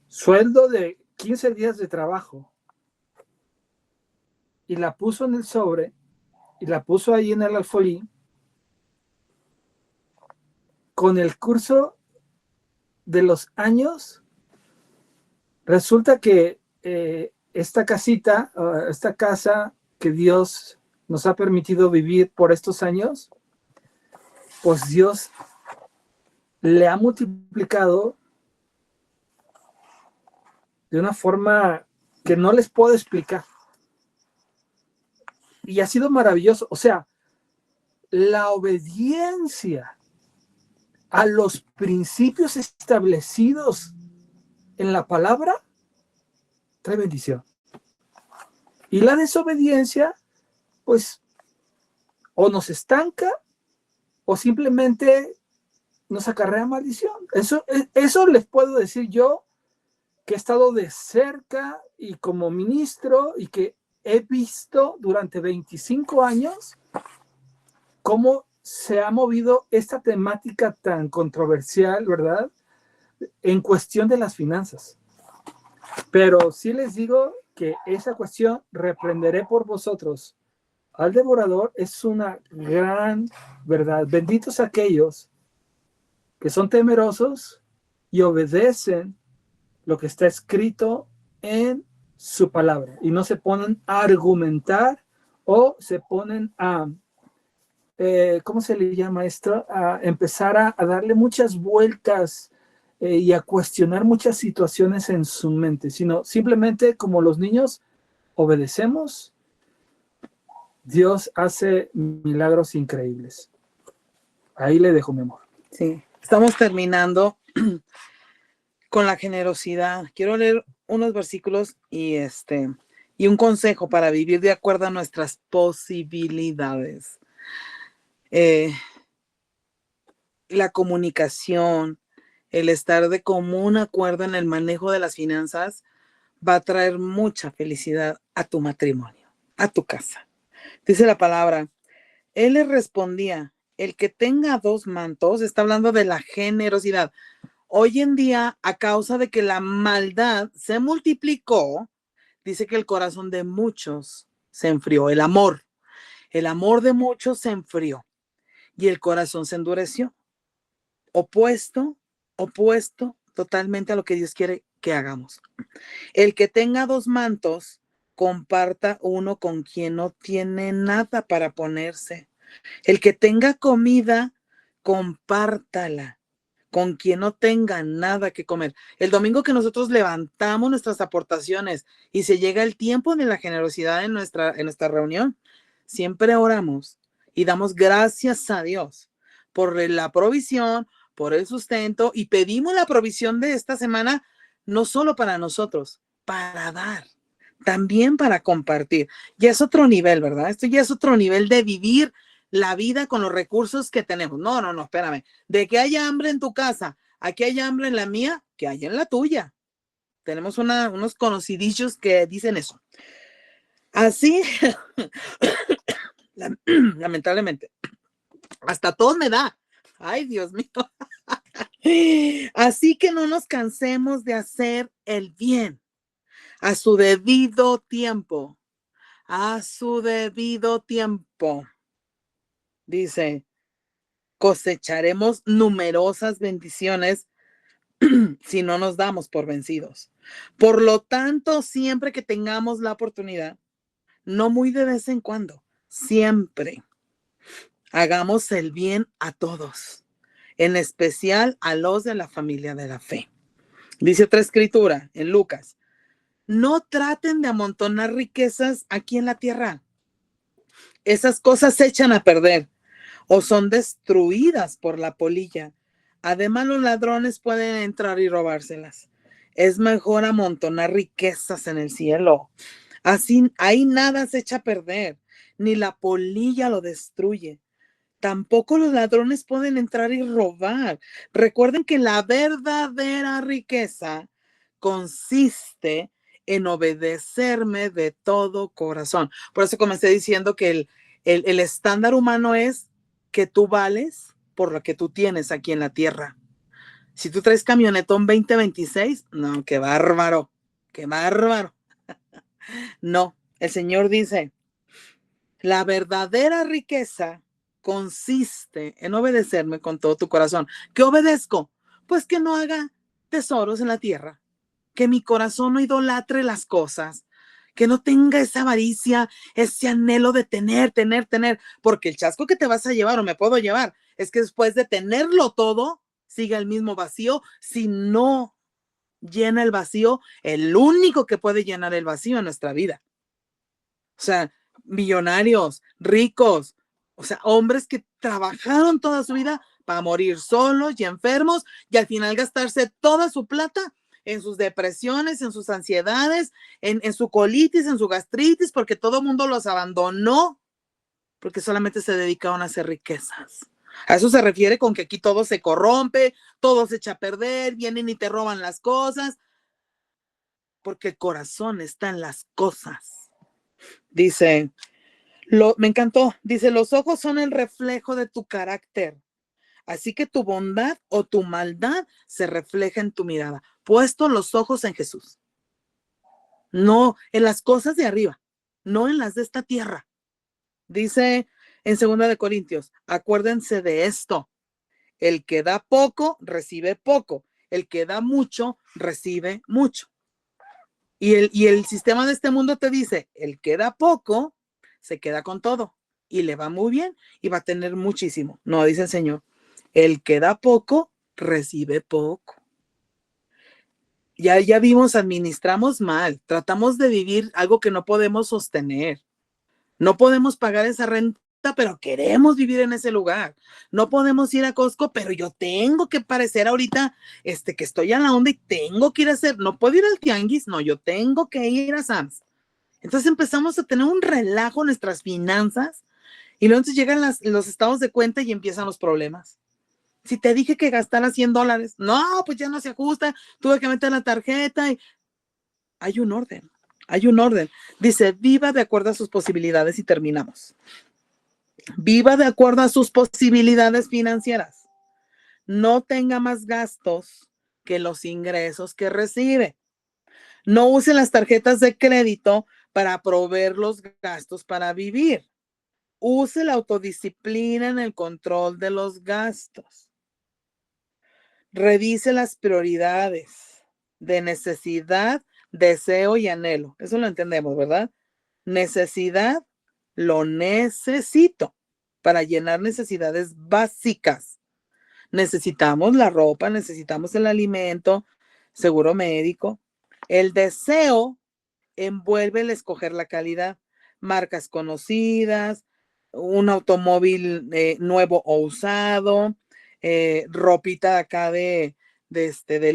sueldo de 15 días de trabajo. y la puso en el sobre y la puso ahí en el alfolí. Con el curso de los años, resulta que esta casita, esta casa que Dios nos ha permitido vivir por estos años, pues Dios le ha multiplicado de una forma que no les puedo explicar. Y ha sido maravilloso. O sea, la obediencia a los principios establecidos en la palabra trae bendición. Y la desobediencia, pues, o nos estanca o simplemente nos acarrea maldición. Eso les puedo decir yo, que he estado de cerca y como ministro y que he visto durante 25 años cómo se ha movido esta temática tan controversial, ¿verdad? En cuestión de las finanzas. Pero sí les digo que esa cuestión, reprenderé por vosotros al devorador, es una gran verdad. Benditos aquellos que son temerosos y obedecen lo que está escrito en su palabra y no se ponen a argumentar o se ponen a, ¿cómo se le llama esto? A empezar a darle muchas vueltas y a cuestionar muchas situaciones en su mente, sino simplemente como los niños obedecemos. Dios hace milagros increíbles. Ahí le dejo mi amor. Sí, estamos terminando con la generosidad. Quiero leer unos versículos y un consejo para vivir de acuerdo a nuestras posibilidades. La comunicación, el estar de común acuerdo en el manejo de las finanzas va a traer mucha felicidad a tu matrimonio, a tu casa. Dice la palabra, él le respondía, el que tenga 2 mantos, está hablando de la generosidad. Hoy en día, a causa de que la maldad se multiplicó, dice que el corazón de muchos se enfrió, el amor de muchos se enfrió y el corazón se endureció. Opuesto totalmente a lo que Dios quiere que hagamos. El que tenga 2 mantos, comparta uno con quien no tiene nada para ponerse. El que tenga comida, compártala con quien no tenga nada que comer. El domingo que nosotros levantamos nuestras aportaciones y se llega el tiempo de la generosidad en nuestra reunión, siempre oramos y damos gracias a Dios por la provisión, por el sustento, y pedimos la provisión de esta semana no solo para nosotros, para dar, también para compartir. Ya es otro nivel, ¿verdad? Esto ya es otro nivel de vivir la vida con los recursos que tenemos. No, espérame. De que haya hambre en tu casa, aquí hay hambre en la mía, que haya en la tuya. Tenemos unos conocidillos que dicen eso. Así, lamentablemente, hasta todo me da. Ay, Dios mío. Así que no nos cansemos de hacer el bien a su debido tiempo. A su debido tiempo. Dice, cosecharemos numerosas bendiciones si no nos damos por vencidos. Por lo tanto, siempre que tengamos la oportunidad, no muy de vez en cuando, siempre hagamos el bien a todos, en especial a los de la familia de la fe. Dice otra escritura en Lucas, no traten de amontonar riquezas aquí en la tierra. Esas cosas se echan a perder o son destruidas por la polilla. Además, los ladrones pueden entrar y robárselas. Es mejor amontonar riquezas en el cielo. Así, ahí nada se echa a perder, ni la polilla lo destruye. Tampoco los ladrones pueden entrar y robar. Recuerden que la verdadera riqueza consiste en obedecerme de todo corazón. Por eso comencé diciendo que el estándar humano es que tú vales por lo que tú tienes aquí en la tierra. Si tú traes camionetón 2026, no, qué bárbaro, qué bárbaro. No, el Señor dice, La verdadera riqueza consiste en obedecerme con todo tu corazón. ¿Qué obedezco? Pues que no haga tesoros en la tierra, que mi corazón no idolatre las cosas, que no tenga esa avaricia, ese anhelo de tener, porque el chasco que te vas a llevar o me puedo llevar es que después de tenerlo todo, siga el mismo vacío. Si no llena el vacío, el único que puede llenar el vacío en nuestra vida. O sea, millonarios, ricos, o sea, hombres que trabajaron toda su vida para morir solos y enfermos y al final gastarse toda su plata en sus depresiones, en sus ansiedades, en su colitis, en su gastritis, porque todo el mundo los abandonó, porque solamente se dedicaron a hacer riquezas. A eso se refiere con que aquí todo se corrompe, todo se echa a perder, vienen y te roban las cosas, porque el corazón está en las cosas. Dice, me encantó, dice, los ojos son el reflejo de tu carácter. Así que tu bondad o tu maldad se refleja en tu mirada. Puesto los ojos en Jesús. No en las cosas de arriba, no en las de esta tierra. Dice en 2 Corintios, acuérdense de esto. El que da poco, recibe poco. El que da mucho, recibe mucho. Y el sistema de este mundo te dice, el que da poco, se queda con todo. Y le va muy bien y va a tener muchísimo. No, dice el Señor. El que da poco, recibe poco. Ya vimos, administramos mal, tratamos de vivir algo que no podemos sostener. No podemos pagar esa renta, pero queremos vivir en ese lugar. No podemos ir a Costco, pero yo tengo que parecer ahorita que estoy a la onda y tengo que ir a hacer, no puedo ir al tianguis, no, yo tengo que ir a Sam's. Entonces empezamos a tener un relajo en nuestras finanzas y luego entonces llegan los estados de cuenta y empiezan los problemas. Si te dije que gastara $100, no, pues ya no se ajusta, tuve que meter la tarjeta y hay un orden, hay un orden. Dice, viva de acuerdo a sus posibilidades y terminamos. Viva de acuerdo a sus posibilidades financieras. No tenga más gastos que los ingresos que recibe. No use las tarjetas de crédito para proveer los gastos para vivir. Use la autodisciplina en el control de los gastos. Revise las prioridades de necesidad, deseo y anhelo. Eso lo entendemos, ¿verdad? Necesidad, lo necesito para llenar necesidades básicas. Necesitamos la ropa, necesitamos el alimento, seguro médico. El deseo envuelve el escoger la calidad, marcas conocidas, un automóvil nuevo o usado, ropita acá del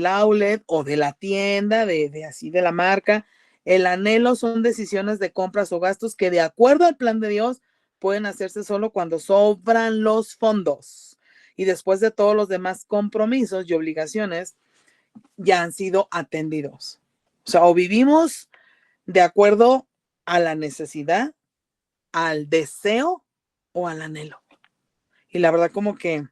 outlet o de la tienda, así de la marca. El anhelo son decisiones de compras o gastos que de acuerdo al plan de Dios pueden hacerse solo cuando sobran los fondos y después de todos los demás compromisos y obligaciones ya han sido atendidos. O sea, o vivimos de acuerdo a la necesidad, al deseo o al anhelo. Y la verdad como que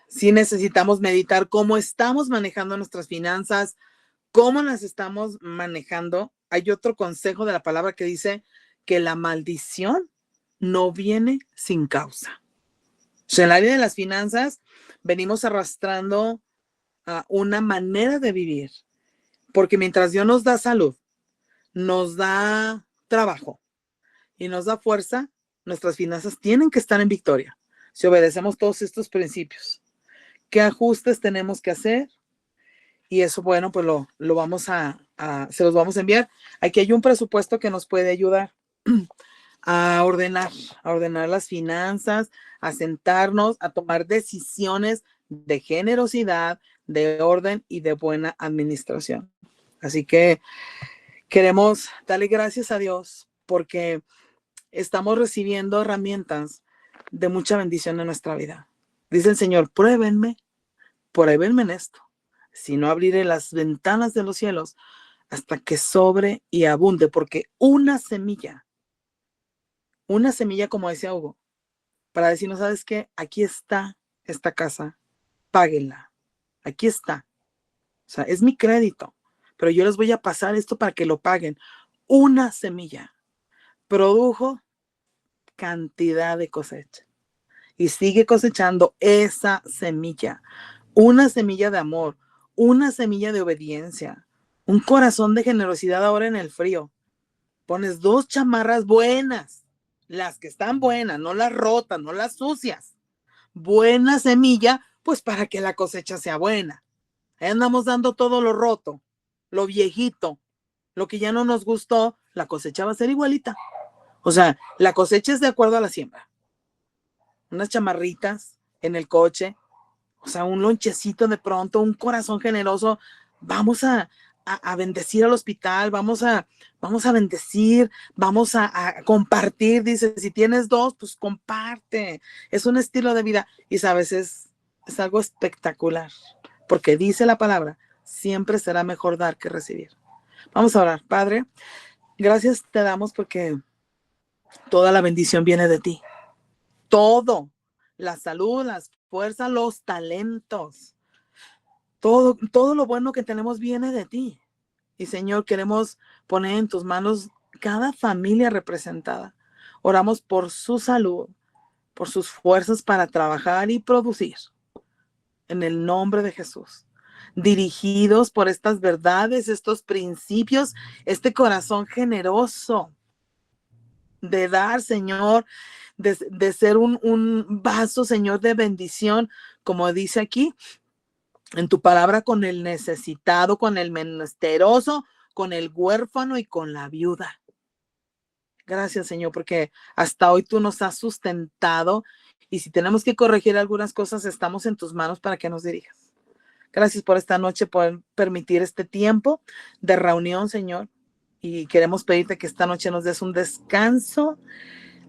sí necesitamos meditar cómo estamos manejando nuestras finanzas, cómo las estamos manejando. Hay otro consejo de la palabra que dice que la maldición no viene sin causa. O sea, en el área de las finanzas venimos arrastrando una manera de vivir, porque mientras Dios nos da salud, nos da trabajo y nos da fuerza, nuestras finanzas tienen que estar en victoria si obedecemos todos estos principios. ¿Qué ajustes tenemos que hacer? Y eso, bueno, pues lo vamos se los vamos a enviar. Aquí hay un presupuesto que nos puede ayudar a ordenar las finanzas, a sentarnos, a tomar decisiones de generosidad, de orden y de buena administración. Así que queremos darle gracias a Dios porque estamos recibiendo herramientas de mucha bendición en nuestra vida. Dice el Señor, pruébenme en esto. Si no, abriré las ventanas de los cielos hasta que sobre y abunde, porque una semilla, como decía Hugo, para decirnos, ¿sabes qué? Aquí está esta casa, páguenla. Aquí está. O sea, es mi crédito, pero yo les voy a pasar esto para que lo paguen. Una semilla produjo cantidad de cosecha. Y sigue cosechando esa semilla, una semilla de amor, una semilla de obediencia, un corazón de generosidad ahora en el frío. Pones 2 chamarras buenas, las que están buenas, no las rotas, no las sucias. Buena semilla, pues para que la cosecha sea buena. Ahí andamos dando todo lo roto, lo viejito, lo que ya no nos gustó, la cosecha va a ser igualita. O sea, la cosecha es de acuerdo a la siembra. Unas chamarritas en el coche, o sea, un lonchecito de pronto, un corazón generoso. Vamos a bendecir al hospital, vamos a bendecir, vamos a compartir. Dice, si tienes 2, pues comparte. Es un estilo de vida y sabes, es algo espectacular, porque dice la palabra, siempre será mejor dar que recibir. Vamos a orar. Padre, gracias te damos porque toda la bendición viene de ti. Todo, la salud, las fuerzas, los talentos, todo lo bueno que tenemos viene de ti. Y Señor, queremos poner en tus manos cada familia representada. Oramos por su salud, por sus fuerzas para trabajar y producir. En el nombre de Jesús. Dirigidos por estas verdades, estos principios, este corazón generoso de dar, Señor, de ser un vaso, Señor, de bendición, como dice aquí en tu palabra, con el necesitado, con el menesteroso, con el huérfano y con la viuda. Gracias, Señor, porque hasta hoy tú nos has sustentado y si tenemos que corregir algunas cosas, estamos en tus manos para que nos dirijas. Gracias por esta noche, por permitir este tiempo de reunión, Señor. Y queremos pedirte que esta noche nos des un descanso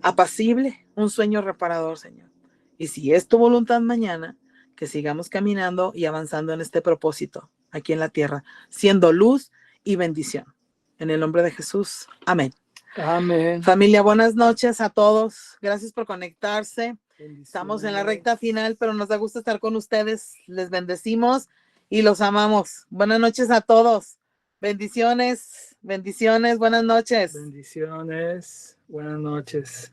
apacible, un sueño reparador, Señor. Y si es tu voluntad mañana, que sigamos caminando y avanzando en este propósito aquí en la tierra, siendo luz y bendición. En el nombre de Jesús. Amén. Amén. Familia, buenas noches a todos. Gracias por conectarse. Estamos en la recta final, pero nos da gusto estar con ustedes. Les bendecimos y los amamos. Buenas noches a todos. Bendiciones, bendiciones, buenas noches. Bendiciones, buenas noches.